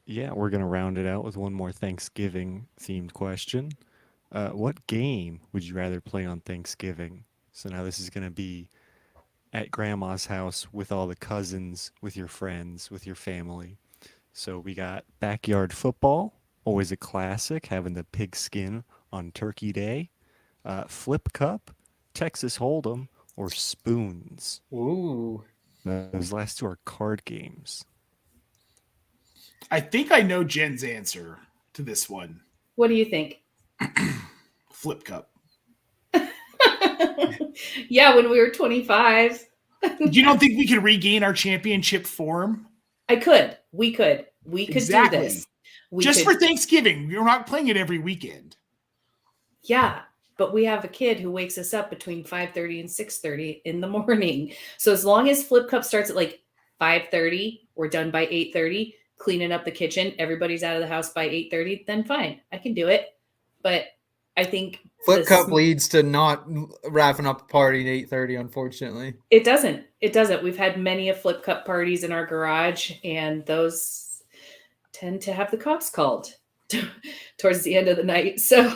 Yeah, we're going to round it out with one more Thanksgiving-themed question. What game would you rather play on Thanksgiving? So now this is going to be at grandma's house with all the cousins, with your friends, with your family. So we got backyard football, always a classic, having the pigskin on Turkey Day. Flip Cup, Texas Hold'em, or Spoons. Ooh. Those last two are card games. I think I know Jen's answer to this one. What do you think? Flip Cup. Yeah, when we were 25. You don't think we could regain our championship form? We could Exactly. do this. For Thanksgiving. We're not playing it every weekend. Yeah, but we have a kid who wakes us up between 5:30 and 6:30 in the morning. So as long as Flip Cup starts at 5:30, we're done by 8:30, cleaning up the kitchen, everybody's out of the house by 8:30, then fine, I can do it. But I think Flip Cup leads to not wrapping up a party at 8:30, unfortunately. It doesn't. We've had many a Flip Cup parties in our garage, and those tend to have the cops called towards the end of the night. So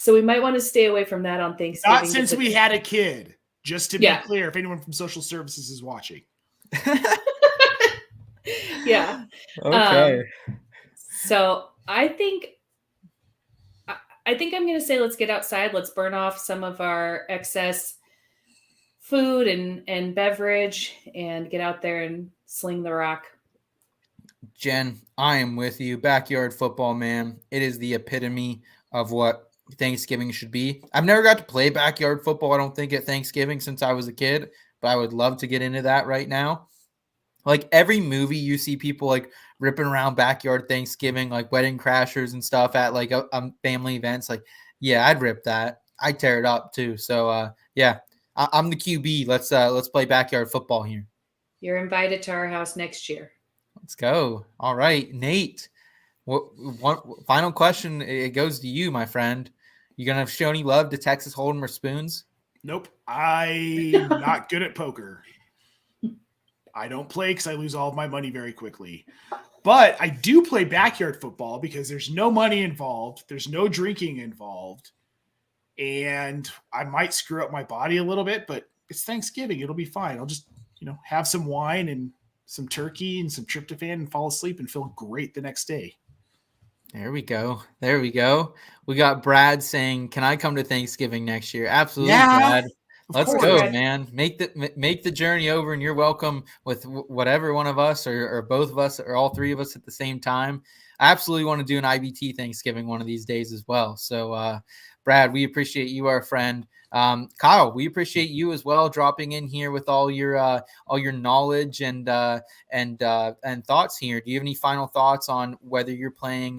we might want to stay away from that on Thanksgiving. Not since we had a kid, just to be clear, if anyone from social services is watching. Yeah. Okay. So I think I'm going to say let's get outside. Let's burn off some of our excess food and beverage and get out there and sling the rock. Jen, I am with you. Backyard football, man. It is the epitome of what Thanksgiving should be. I've never got to play backyard football, I don't think, at Thanksgiving since I was a kid, but I would love to get into that right now. Every movie you see people ripping around backyard Thanksgiving, Wedding Crashers and stuff at family events. Yeah, I'd rip that. I'd tear it up too. So yeah, I'm the QB. Let's play backyard football here. You're invited to our house next year. Let's go. All right, Nate. One final question. It goes to you, my friend. You gonna show any love to Texas Hold'em or Spoons? Nope. I'm not good at poker. I don't play because I lose all of my money very quickly. But I do play backyard football because there's no money involved. There's no drinking involved. And I might screw up my body a little bit, but it's Thanksgiving. It'll be fine. I'll just, have some wine and some turkey and some tryptophan and fall asleep and feel great the next day. There we go. We got Brad saying, can I come to Thanksgiving next year? Absolutely, yeah, Brad. Let's go, man. Make the journey over, and you're welcome with whatever one of us or both of us or all three of us at the same time. I absolutely want to do an IBT Thanksgiving one of these days as well. So, Brad, we appreciate you, our friend. Kyle, we appreciate you as well, dropping in here with all your knowledge and thoughts here. Do you have any final thoughts on whether you're playing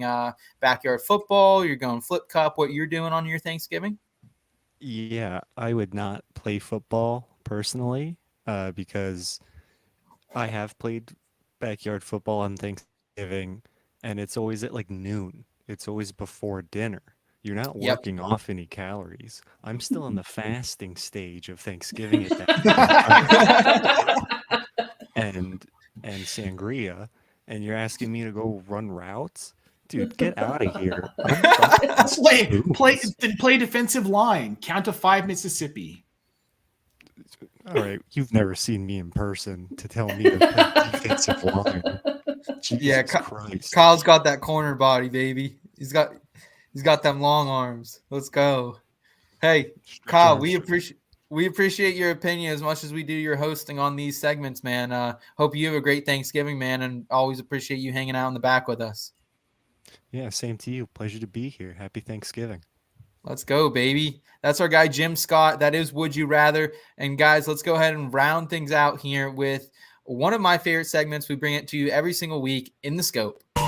backyard football, you're going Flip Cup, what you're doing on your Thanksgiving? Yeah, I would not play football personally because I have played backyard football on Thanksgiving, and it's always at noon. It's always before dinner. You're not working off any calories. I'm still in the fasting stage of Thanksgiving at that time. and sangria, and you're asking me to go run routes? Dude, get out of here. Play defensive line. Count to 5 Mississippi. All right. You've never seen me in person to tell me to play defensive line. Jesus Christ. Kyle's got that corner body, baby. He's got them long arms. Let's go. Hey, Kyle, we We appreciate your opinion as much as we do your hosting on these segments, man. Hope you have a great Thanksgiving, man, and always appreciate you hanging out in the back with us. Yeah, same to you. Pleasure to be here. Happy Thanksgiving. Let's go, baby. That's our guy, Jim Scott. That is Would You Rather. And guys, let's go ahead and round things out here with one of my favorite segments. We bring it to you every single week, In the Scope. I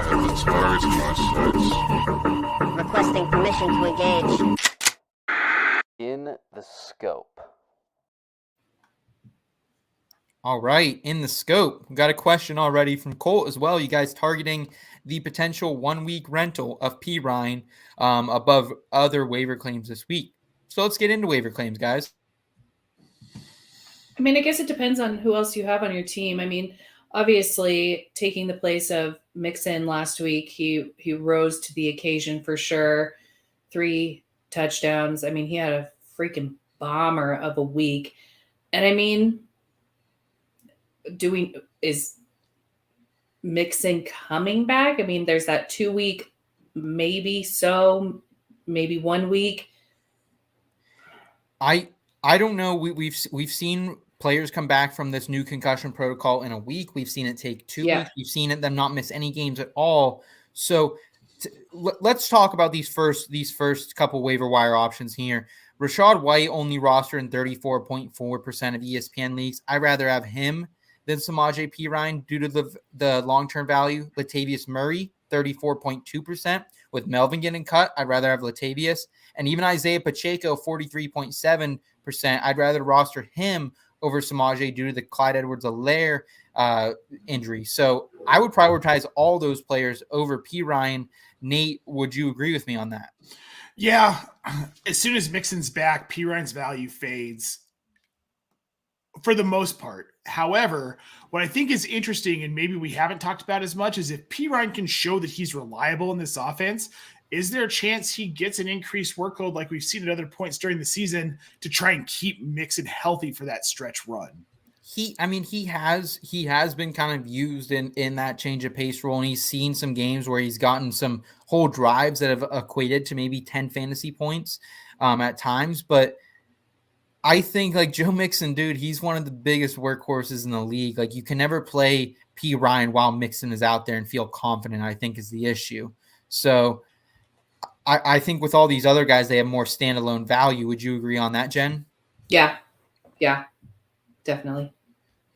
have the stars in my sights. Requesting permission to engage. In the Scope. All right, In the Scope. We've got a question already from Colt as well. You guys targeting the potential 1 week rental of P. Ryan above other waiver claims this week. So let's get into waiver claims, guys. I mean, I guess it depends on who else you have on your team. I mean, obviously, taking the place of Mixon last week, he rose to the occasion for sure. 3 touchdowns. I mean, he had a freaking bomber of a week. And I mean, is Mixon coming back? I mean, there's that 2 week, maybe 1 week. I don't know. We've seen players come back from this new concussion protocol in a week. We've seen it take 2 weeks. We've seen them not miss any games at all. So let's talk about these first couple waiver wire options here. Rachaad White only rostered in 34.4% of ESPN leagues. I'd rather have him than Samaje Perine due to the long-term value. Latavius Murray, 34.2%. With Melvin getting cut, I'd rather have Latavius. And even Isaiah Pacheco, 43.7%. I'd rather roster him over Samaje due to the Clyde Edwards-Helaire injury. So I would prioritize all those players over Perine. Nate, would you agree with me on that? Yeah. As soon as Mixon's back, Perine's value fades for the most part. However, what I think is interesting, and maybe we haven't talked about as much, is if Perine can show that he's reliable in this offense, is there a chance he gets an increased workload like we've seen at other points during the season to try and keep Mixon healthy for that stretch run? He has been kind of used in that change of pace role, and he's seen some games where he's gotten some whole drives that have equated to maybe 10 fantasy points at times. But I think like Joe Mixon, dude, he's one of the biggest workhorses in the league. Like you can never play P. Ryan while Mixon is out there and feel confident, I think is the issue. So I think with all these other guys, they have more standalone value. Would you agree on that, Jen? Yeah, definitely.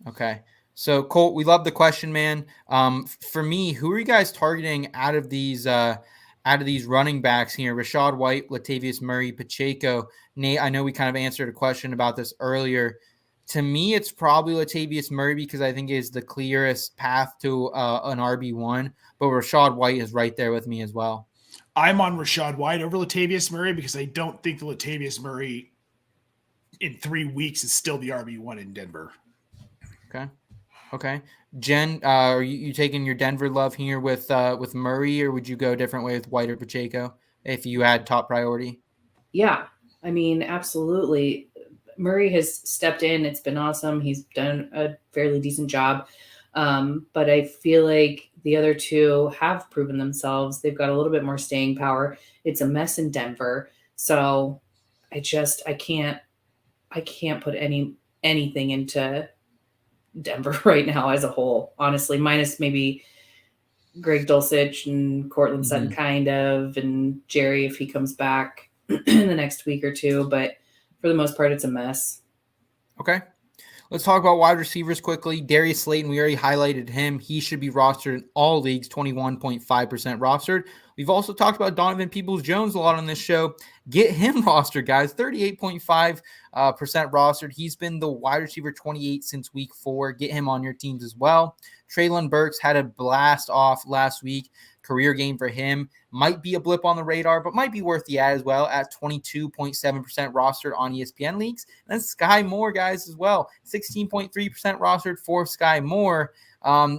Okay. So Colt, we love the question, man. For me, who are you guys targeting out of these running backs here? Rachaad White, Latavius Murray, Pacheco. Nate, I know we kind of answered a question about this earlier. To me, it's probably Latavius Murray because I think it is the clearest path to an RB1, but Rachaad White is right there with me as well. I'm on Rachaad White over Latavius Murray because I don't think the Latavius Murray in 3 weeks is still the RB1 in Denver. Okay. Jen, are you taking your Denver love here with Murray, or would you go a different way with White or Pacheco if you had top priority? Yeah, I mean, absolutely. Murray has stepped in. It's been awesome. He's done a fairly decent job. But I feel like the other two have proven themselves. They've got a little bit more staying power. It's a mess in Denver. So I can't put anything into Denver right now as a whole, honestly, minus maybe Greg Dulcich and Cortland Sutton kind of, and Jerry if he comes back in the next week or two. But for the most part, it's a mess. Okay. Let's talk about wide receivers quickly. Darius Slayton, we already highlighted him. He should be rostered in all leagues, 21.5% rostered. We've also talked about Donovan Peoples-Jones a lot on this show. Get him rostered, guys. 38.5% rostered. He's been the wide receiver 28 since week 4. Get him on your teams as well. Treylon Burks had a blast off last week. Career game for him. Might be a blip on the radar, but might be worth the ad as well at 22.7% rostered on ESPN leagues. And then Sky Moore, guys, as well. 16.3% rostered for Sky Moore.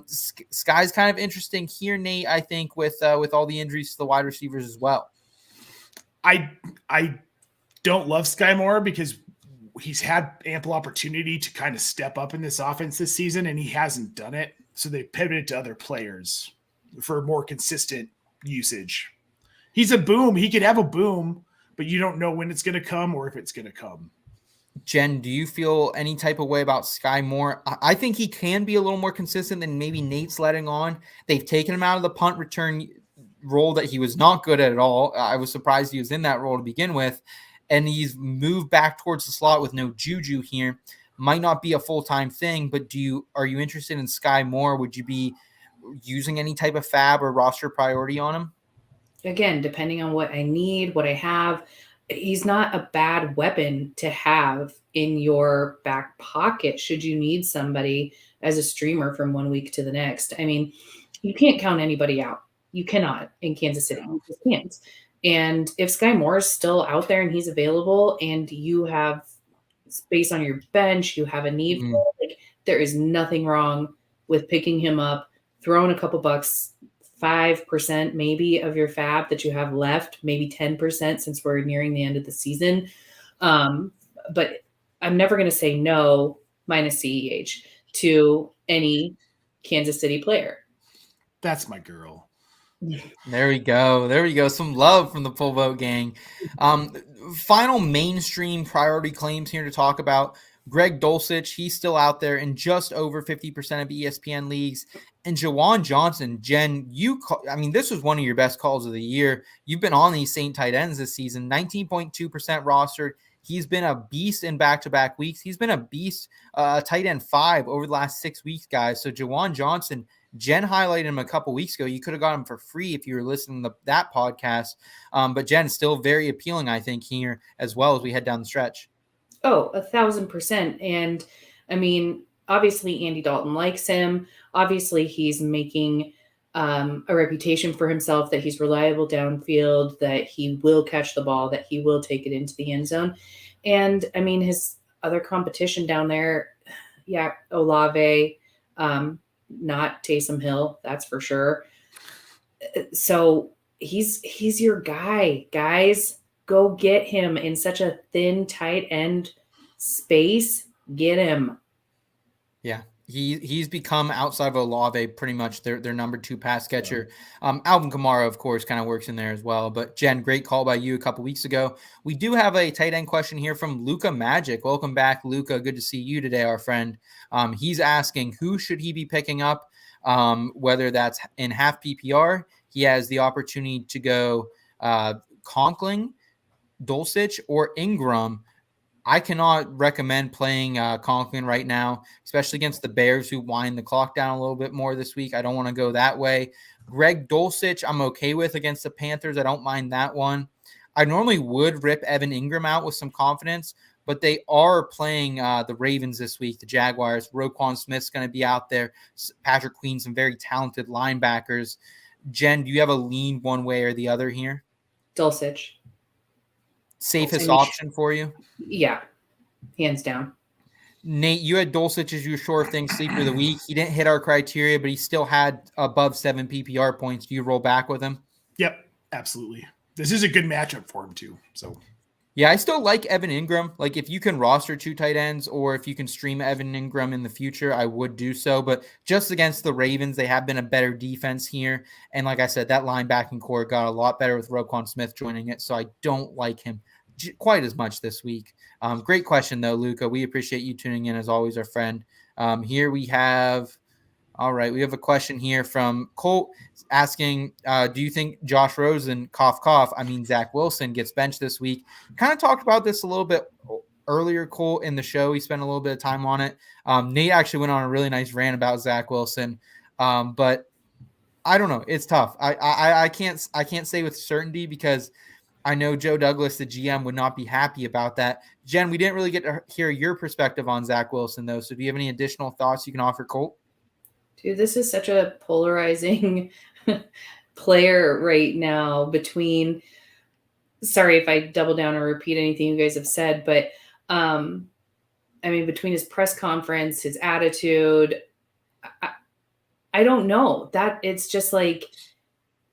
Sky's kind of interesting here, Nate, I think, with all the injuries to the wide receivers as well. I don't love Sky Moore because he's had ample opportunity to kind of step up in this offense this season, and he hasn't done it. So they pivoted to other players for more consistent usage. He's a boom. He could have a boom, but you don't know when it's going to come or if it's going to come. Jen, do you feel any type of way about Sky Moore? I think he can be a little more consistent than maybe Nate's letting on. They've taken him out of the punt return role that he was not good at all. I was surprised he was in that role to begin with. And he's moved back towards the slot with no Juju here. Might not be a full-time thing, but are you interested in Sky Moore? Would you be using any type of fab or roster priority on him? Again, depending on what I need, what I have, he's not a bad weapon to have in your back pocket should you need somebody as a streamer from 1 week to the next. I mean, you can't count anybody out. You cannot in Kansas City. You just can't. And if Sky Moore is still out there and he's available and you have space on your bench, you have a need for it, like, there is nothing wrong with picking him up, throwing a couple bucks, 5% maybe of your fab that you have left, maybe 10% since we're nearing the end of the season. But I'm never going to say no minus CEH to any Kansas City player. That's my girl. There we go. There we go. Some love from the Full Vote gang. Final mainstream priority claims here to talk about. Greg Dulcich, he's still out there in just over 50% of ESPN leagues. And Jawan Johnson, Jen, this was one of your best calls of the year. You've been on these Saint tight ends this season, 19.2% rostered. He's been a beast in back-to-back weeks. He's been a beast, tight end 5 over the last 6 weeks, guys. So Jawan Johnson, Jen highlighted him a couple weeks ago. You could have got him for free if you were listening to that podcast. But Jen, still very appealing, I think, here as well as we head down the stretch. Oh, 1,000%. And I mean, obviously Andy Dalton likes him. Obviously he's making a reputation for himself that he's reliable downfield, that he will catch the ball, that he will take it into the end zone. And I mean, his other competition down there, yeah, Olave, not Taysom Hill, that's for sure. So he's your guy, guys. Go get him in such a thin, tight end space. Get him. Yeah, he's become, outside of Olave, pretty much their number 2 pass catcher. Alvin Kamara, of course, kind of works in there as well. But Jen, great call by you a couple weeks ago. We do have a tight end question here from Luca Magic. Welcome back, Luca. Good to see you today, our friend. He's asking, who should he be picking up? Whether that's in half PPR, he has the opportunity to go Conkling, Dulcich, or Ingram. I cannot recommend playing Conklin right now, especially against the Bears, who wind the clock down a little bit more this week. I don't want to go that way. Greg Dulcich, I'm okay with against the Panthers. I don't mind that one. I normally would rip Evan Ingram out with some confidence, but they are playing the Ravens this week, the Jaguars. Roquan Smith's going to be out there. Patrick Queen, some very talented linebackers. Jen, do you have a lean one way or the other here? Dulcich. Safest option for you? Yeah, hands down. Nate, you had Dulcich as your sure thing sleeper of the week. He didn't hit our criteria, but he still had above 7 PPR points. Do you roll back with him? Yep, absolutely. This is a good matchup for him too. So yeah, I still like Evan Ingram. Like, if you can roster 2 tight ends or if you can stream Evan Ingram in the future, I would do so. But just against the Ravens, they have been a better defense here. And like I said, that linebacking core got a lot better with Roquan Smith joining it. So I don't like him quite as much this week. Great question, though, Luca. We appreciate you tuning in, as always, our friend. Here we have a question here from Colt asking, do you think Josh Rosen, cough, cough, Zach Wilson gets benched this week? Kind of talked about this a little bit earlier, Colt, in the show. He spent a little bit of time on it. Nate actually went on a really nice rant about Zach Wilson. But I don't know. It's tough. I can't say with certainty because I know Joe Douglas, the GM, would not be happy about that. Jen, we didn't really get to hear your perspective on Zach Wilson, though. So do you have any additional thoughts you can offer, Colt? Dude, this is such a polarizing player right now between, sorry if I double down or repeat anything you guys have said, but between his press conference, his attitude, I don't know. That it's just like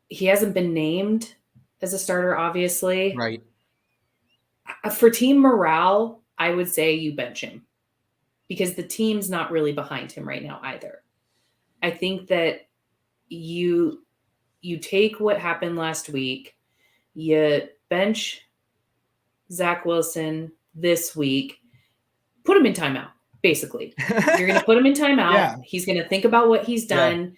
he hasn't been named as a starter, obviously. Right. For team morale, I would say you bench him because the team's not really behind him right now either. I think that you take what happened last week, you bench Zach Wilson this week, put him in timeout, basically. You're going to put him in timeout. Yeah. He's going to think about what he's done.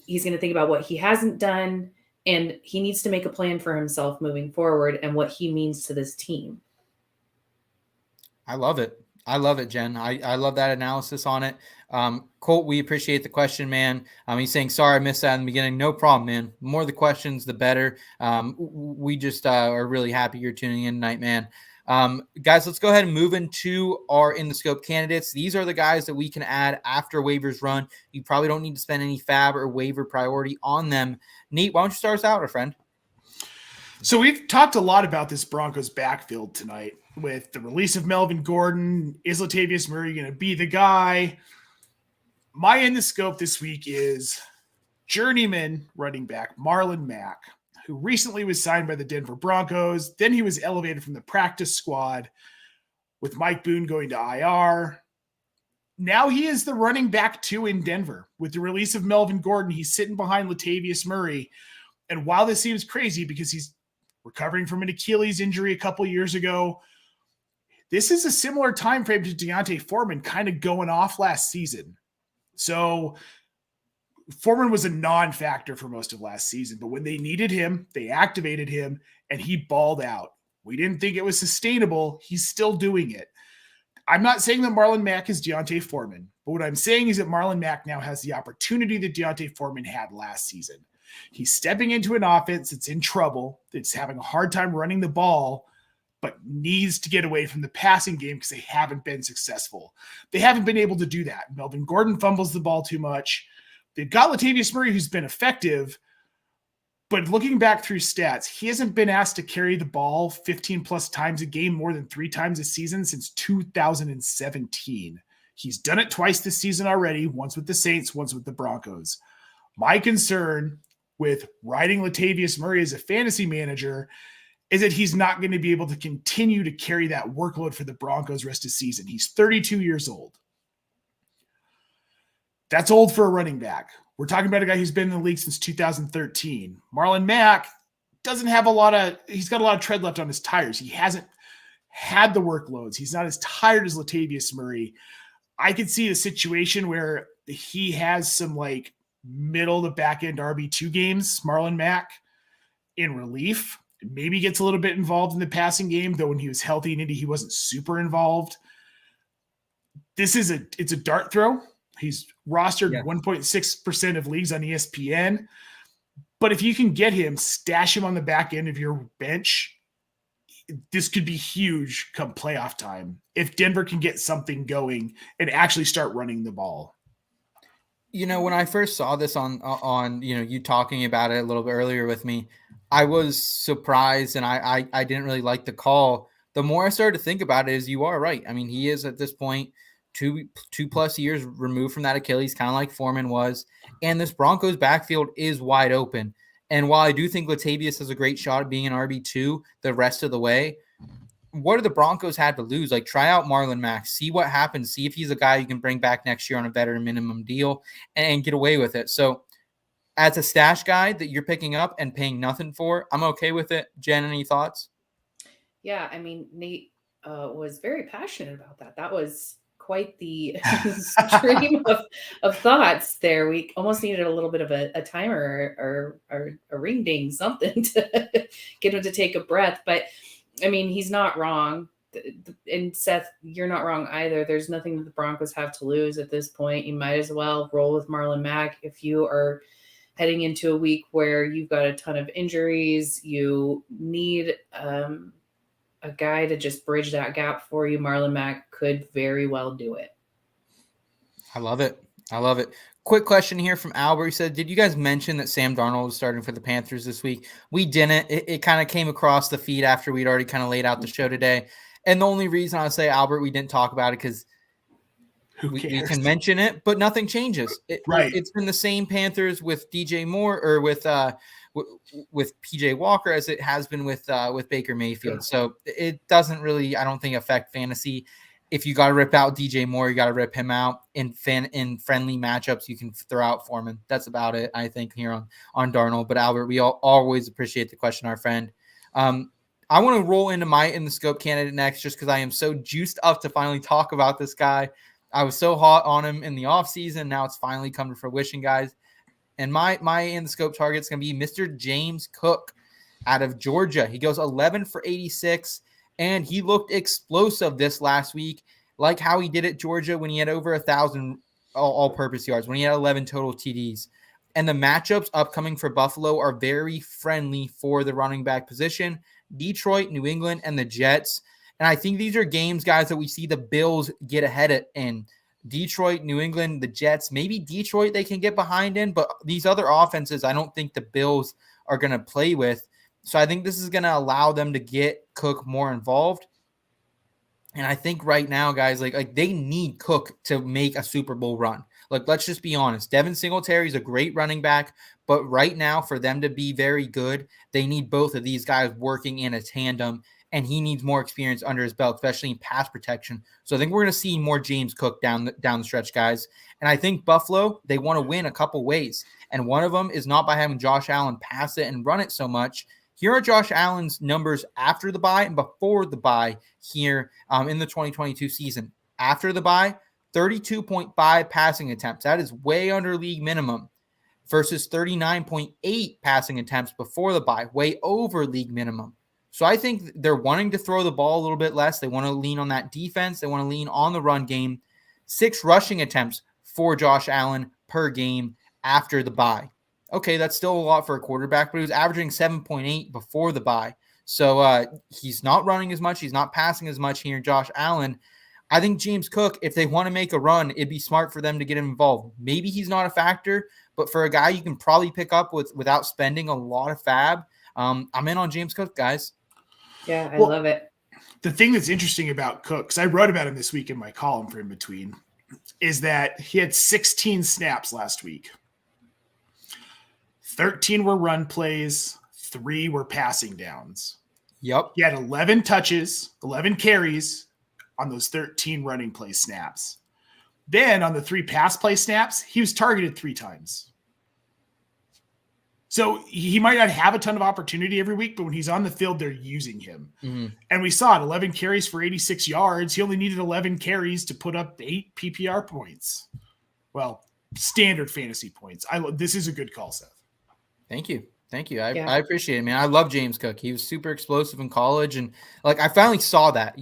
He's going to think about what he hasn't done. And he needs to make a plan for himself moving forward and what he means to this team. I love it. I love it, Jen. I love that analysis on it. Colt, we appreciate the question, man. He's saying, sorry, I missed that in the beginning. No problem, man. The more the questions, the better. We just are really happy you're tuning in tonight, man. Guys, let's go ahead and move into our In the Scope candidates. These are the guys that we can add after waivers run. You probably don't need to spend any fab or waiver priority on them. Nate, why don't you start us out, our friend? So we've talked a lot about this Broncos backfield tonight with the release of Melvin Gordon. Is Latavius Murray going to be the guy? My In the Scope this week is journeyman running back Marlon Mack, who recently was signed by the Denver Broncos. Then he was elevated from the practice squad with Mike Boone going to IR. Now he is the running back 2 in Denver. With the release of Melvin Gordon, he's sitting behind Latavius Murray. And while this seems crazy because he's recovering from an Achilles injury a couple years ago, this is a similar time frame to Deontay Foreman kind of going off last season. So Foreman was a non-factor for most of last season, but when they needed him, they activated him and he balled out. We didn't think it was sustainable. He's still doing it. I'm not saying that Marlon Mack is Deontay Foreman, but what I'm saying is that Marlon Mack now has the opportunity that Deontay Foreman had last season. He's stepping into an offense that's in trouble, that's having a hard time running the ball, but needs to get away from the passing game because they haven't been successful. They haven't been able to do that. Melvin Gordon fumbles the ball too much. They've got Latavius Murray, who's been effective, but looking back through stats, he hasn't been asked to carry the ball 15 plus times a game, more than 3 times a season since 2017. He's done it twice this season already, once with the Saints, once with the Broncos. My concern with riding Latavius Murray as a fantasy manager is that he's not going to be able to continue to carry that workload for the Broncos rest of the season. He's 32 years old. That's old for a running back. We're talking about a guy who's been in the league since 2013. Marlon Mack doesn't have he's got a lot of tread left on his tires. He hasn't had the workloads. He's not as tired as Latavius Murray. I could see a situation where he has some middle to back end RB2 games, Marlon Mack, in relief. Maybe gets a little bit involved in the passing game, though when he was healthy in Indy, he wasn't super involved. It's a dart throw. He's rostered 1.6% of leagues on ESPN. But if you can get him, stash him on the back end of your bench, this could be huge come playoff time if Denver can get something going and actually start running the ball. When I first saw this on you talking about it a little bit earlier with me, I was surprised and I didn't really like the call. The more I started to think about it, is you are right. I mean, he is at this point two plus years removed from that Achilles, kind of like Foreman was. And this Broncos backfield is wide open. And while I do think Latavius has a great shot at being an RB2 the rest of the way, what do the Broncos had to lose? Try out Marlon Mack, see what happens, see if he's a guy you can bring back next year on a veteran minimum deal and get away with it. So as a stash guy that you're picking up and paying nothing for, I'm okay with it. Jen, any thoughts? Yeah, I mean, Nate was very passionate about that. That was quite the stream of thoughts there. We almost needed a little bit of a timer or a ring ding, something to get him to take a breath. But I mean, he's not wrong. And Seth, you're not wrong either. There's nothing that the Broncos have to lose at this point. You might as well roll with Marlon Mack. If you are heading into a week where you've got a ton of injuries, you need a guy to just bridge that gap for you. Marlon Mack could very well do it. I love it. Quick question here from Albert. He said, did you guys mention that Sam Darnold was starting for the Panthers this week? We didn't. It kind of came across the feed after we'd already kind of laid out the show today. And the only reason I say, Albert, we didn't talk about it because we can mention it, but nothing changes. It's been the same Panthers with DJ Moore or with PJ Walker as it has been with Baker Mayfield. So it doesn't really, I don't think, affect fantasy. If you got to rip out DJ Moore, you got to rip him out. In friendly matchups, you can throw out Foreman. That's about it, I think, here on Darnold. But Albert, we always appreciate the question, our friend. I want to roll into my in the scope candidate next, just because I am so juiced up to finally talk about this guy. I was so hot on him in the offseason. Now it's finally come to fruition, guys. And my in the scope target is going to be Mr. James Cook out of Georgia. He goes 11 for 86, and he looked explosive this last week, like how he did at Georgia when he had over 1,000 all-purpose yards, when he had 11 total TDs. And the matchups upcoming for Buffalo are very friendly for the running back position. Detroit, New England, and the Jets. And I think these are games, guys, that we see the Bills get ahead in. Detroit, New England, the Jets, maybe Detroit they can get behind in, but these other offenses I don't think the Bills are going to play with. So I think this is going to allow them to get Cook more involved. And I think right now, guys, like they need Cook to make a Super Bowl run. Like, let's just be honest. Devin Singletary is a great running back, but right now for them to be very good, they need both of these guys working in a tandem, and he needs more experience under his belt, especially in pass protection. So I think we're going to see more James Cook down the stretch, guys. And I think Buffalo, they want to win a couple ways, and one of them is not by having Josh Allen pass it and run it so much. Here are Josh Allen's numbers after the bye and before the bye here in the 2022 season. After the bye, 32.5 passing attempts. That is way under league minimum versus 39.8 passing attempts before the bye, way over league minimum. So I think they're wanting to throw the ball a little bit less. They want to lean on that defense. They want to lean on the run game. 6 rushing attempts for Josh Allen per game after the bye. Okay, that's still a lot for a quarterback, but he was averaging 7.8 before the bye. So he's not running as much. He's not passing as much here. Josh Allen, I think James Cook, if they want to make a run, it'd be smart for them to get him involved. Maybe he's not a factor, but for a guy you can probably pick up without spending a lot of fab, I'm in on James Cook, guys. Yeah, I love it. The thing that's interesting about Cook, because I wrote about him this week in my column for In Between, is that he had 16 snaps last week. 13 were run plays, 3 were passing downs. Yep. He had 11 touches, 11 carries on those 13 running play snaps. Then on the 3 pass play snaps, he was targeted 3 times. So he might not have a ton of opportunity every week, but when he's on the field, they're using him. Mm-hmm. And we saw it, 11 carries for 86 yards. He only needed 11 carries to put up 8 PPR points. Well, standard fantasy points. This is a good call, Seth. Thank you. I appreciate it, man. I love James Cook. He was super explosive in college. And like, I finally saw that,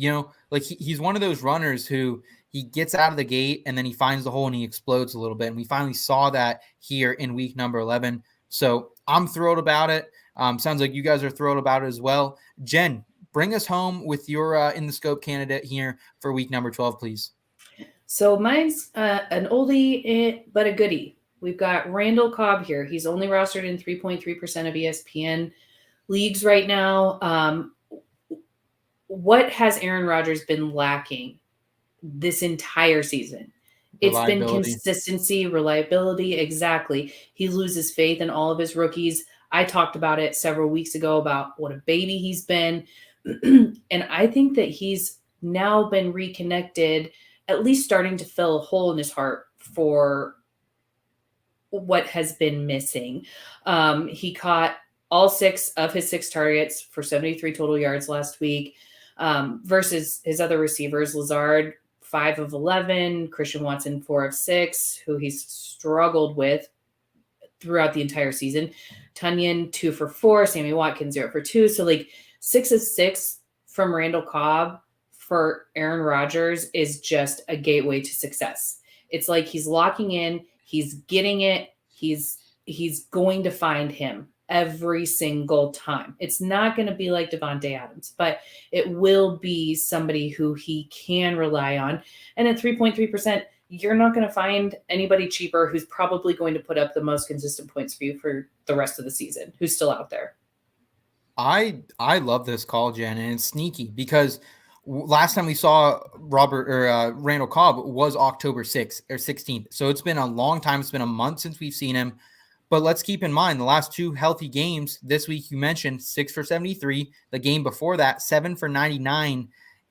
like he's one of those runners who he gets out of the gate and then he finds the hole and he explodes a little bit. And we finally saw that here in week number 11. So I'm thrilled about it. Sounds like you guys are thrilled about it as well. Jen, bring us home with your in the scope candidate here for week number 12, please. So mine's an oldie, but a goodie. We've got Randall Cobb here. He's only rostered in 3.3% of ESPN leagues right now. What has Aaron Rodgers been lacking this entire season? It's been consistency, reliability. Exactly. He loses faith in all of his rookies. I talked about it several weeks ago about what a baby he's been. And I think that he's now been reconnected, at least starting to fill a hole in his heart for what has been missing. He caught all 6 of his 6 targets for 73 total yards last week versus his other receivers, Lazard, 5 of 11, Christian Watson, 4 of 6, who he's struggled with throughout the entire season. Tunyon, 2 for 4, Sammy Watkins, 0 for 2. So like 6 of 6 from Randall Cobb for Aaron Rodgers is just a gateway to success. It's like he's locking in, he's getting it, he's going to find him every single time. It's not going to be like Devontae Adams, but it will be somebody who he can rely on. And at 3.3%, you're not going to find anybody cheaper who's probably going to put up the most consistent points for you for the rest of the season, who's still out there. I love this call, Jen, and it's sneaky because last time we saw Randall Cobb was October 6th or 16th. So it's been a long time. It's been a month since we've seen him. But let's keep in mind the last 2 healthy games this week, you mentioned 6 for 73. The game before that, 7 for 99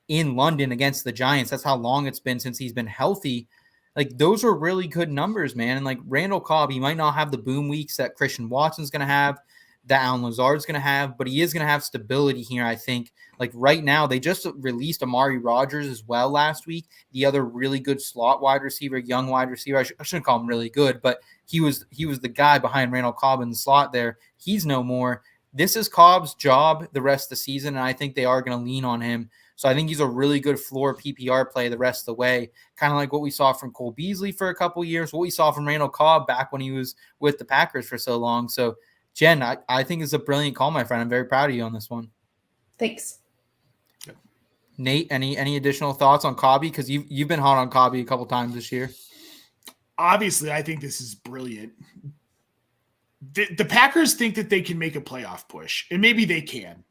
in London against the Giants. That's how long it's been since he's been healthy. Like, those are really good numbers, man. And like Randall Cobb, he might not have the boom weeks that Christian Watson's going to have. that Allen Lazard's going to have, but he is going to have stability here, I think. Like right now, they just released Amari Rodgers as well last week, the other really good slot wide receiver, young wide receiver. I shouldn't call him really good, but he was the guy behind Randall Cobb in the slot there. He's no more. This is Cobb's job the rest of the season, and I think they are going to lean on him. So I think he's a really good floor PPR play the rest of the way, kind of like what we saw from Cole Beasley for a couple years, what we saw from Randall Cobb back when he was with the Packers for so long. So, Jen, I think it's a brilliant call, my friend. I'm very proud of you on this one. Thanks. Nate, any additional thoughts on Cobby? Because you've been hot on Cobby a couple times this year. Obviously, I think this is brilliant. The Packers think that they can make a playoff push, and maybe they can.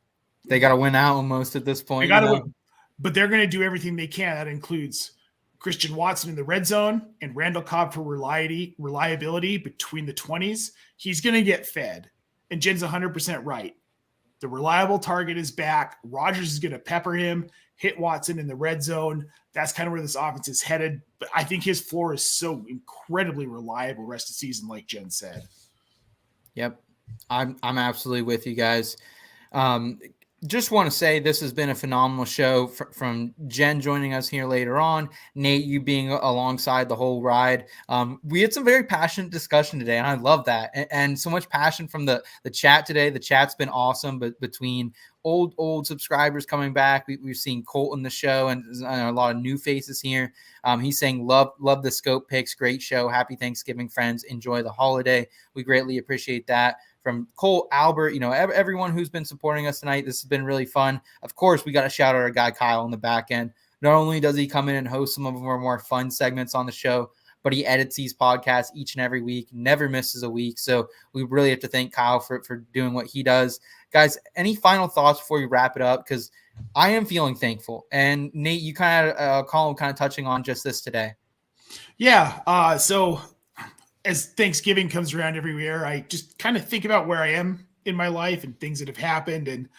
They got to win out almost at this point. They got to win, but they're going to do everything they can. That includes Christian Watson in the red zone and Randall Cobb for reliability between the 20s. He's going to get fed, and Jen's 100% right. The reliable target is back. Rodgers is going to pepper him, hit Watson in the red zone. That's kind of where this offense is headed. But I think his floor is so incredibly reliable rest of the season, like Jen said. Yep. I'm absolutely with you guys. Just want to say this has been a phenomenal show from Jen joining us here later on, Nate, you being alongside the whole ride. We had some very passionate discussion today, and I love that. And so much passion from the chat today. The chat's been awesome, but between old subscribers coming back, we've seen Colt in the show and a lot of new faces here. He's saying, love the scope picks. Great show. Happy Thanksgiving, friends. Enjoy the holiday. We greatly appreciate that. From Cole, Albert, everyone who's been supporting us tonight. This has been really fun. Of course, we got to shout out our guy Kyle on the back end. Not only does he come in and host some of our more fun segments on the show, but he edits these podcasts each and every week, never misses a week. So we really have to thank Kyle for doing what he does. Guys, any final thoughts before we wrap it up? Because I am feeling thankful. And Nate, you kind of Colin kind of touching on just this today. Yeah. So as Thanksgiving comes around every year, I just kind of think about where I am in my life and things that have happened. And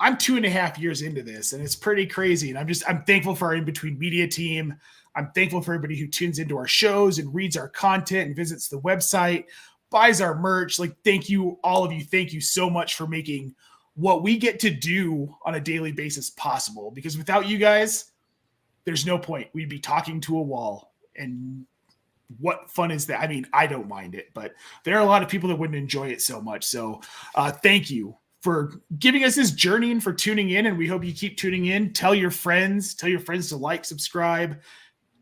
I'm 2.5 years into this, and it's pretty crazy. And I'm thankful for our in-between media team. I'm thankful for everybody who tunes into our shows and reads our content and visits the website, buys our merch. Like, thank you, all of you. Thank you so much for making what we get to do on a daily basis possible, because without you guys, there's no point. We'd be talking to a wall, and what fun is that? I mean, I don't mind it, but there are a lot of people that wouldn't enjoy it so much. So thank you for giving us this journey and for tuning in. And we hope you keep tuning in. Tell your friends to like, subscribe,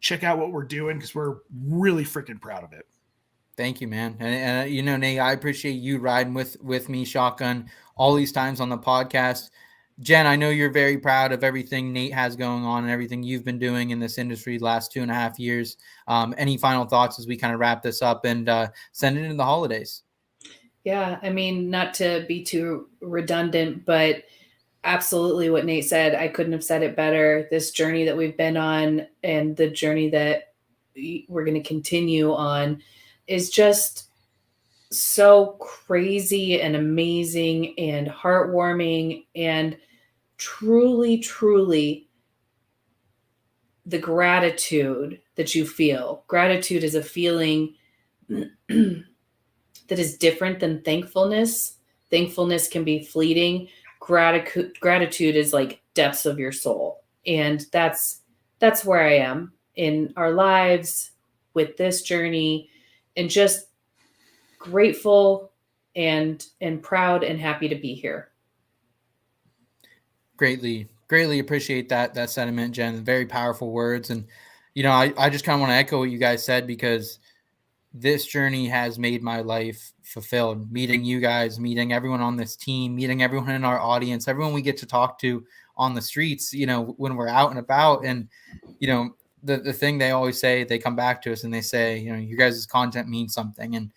check out what we're doing, because we're really freaking proud of it. Thank you, man. And Nate, I appreciate you riding with me shotgun all these times on the podcast. Jen, I know you're very proud of everything Nate has going on and everything you've been doing in this industry the last 2.5 years. Any final thoughts as we kind of wrap this up and send it into the holidays? Yeah, I mean, not to be too redundant, but absolutely what Nate said. I couldn't have said it better. This journey that we've been on and the journey that we're going to continue on is just so crazy and amazing and heartwarming, and truly, truly the gratitude that you feel. Gratitude is a feeling that is different than thankfulness. Thankfulness can be fleeting. Gratitude is like depths of your soul. And that's where I am in our lives with this journey, and just grateful and proud and happy to be here. Greatly appreciate that sentiment, Jen. Very powerful words. And, I just kind of want to echo what you guys said, because this journey has made my life fulfilled. Meeting you guys, meeting everyone on this team, meeting everyone in our audience, everyone we get to talk to on the streets, when we're out and about. And, the thing they always say, they come back to us and they say, you guys' content means something. And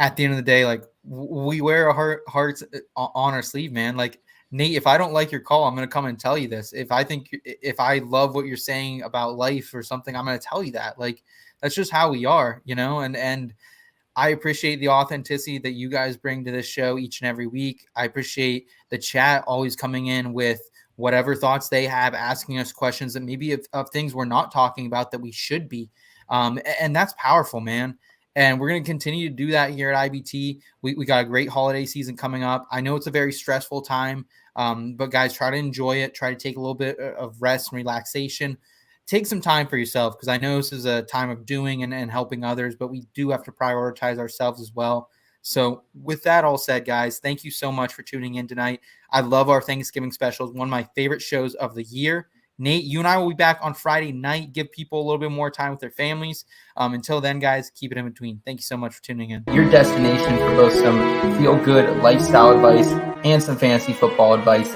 at the end of the day, like, we wear a hearts on our sleeve, man. Like, Nate, if I don't like your call, I'm going to come and tell you this. If I love what you're saying about life or something, I'm going to tell you that. Like, that's just how we are, and I appreciate the authenticity that you guys bring to this show each and every week. I appreciate the chat always coming in with whatever thoughts they have, asking us questions that maybe of things we're not talking about that we should be. And that's powerful, man. And we're going to continue to do that here at IBT. We got a great holiday season coming up. I know it's a very stressful time, but guys, try to enjoy it. Try to take a little bit of rest and relaxation. Take some time for yourself, because I know this is a time of doing and helping others, but we do have to prioritize ourselves as well. So with that all said, guys, thank you so much for tuning in tonight. I love our Thanksgiving specials, one of my favorite shows of the year. Nate, you and I will be back on Friday night, give people a little bit more time with their families. Until then, guys, keep it in between. Thank you so much for tuning in. Your destination for both some feel-good lifestyle advice and some fantasy football advice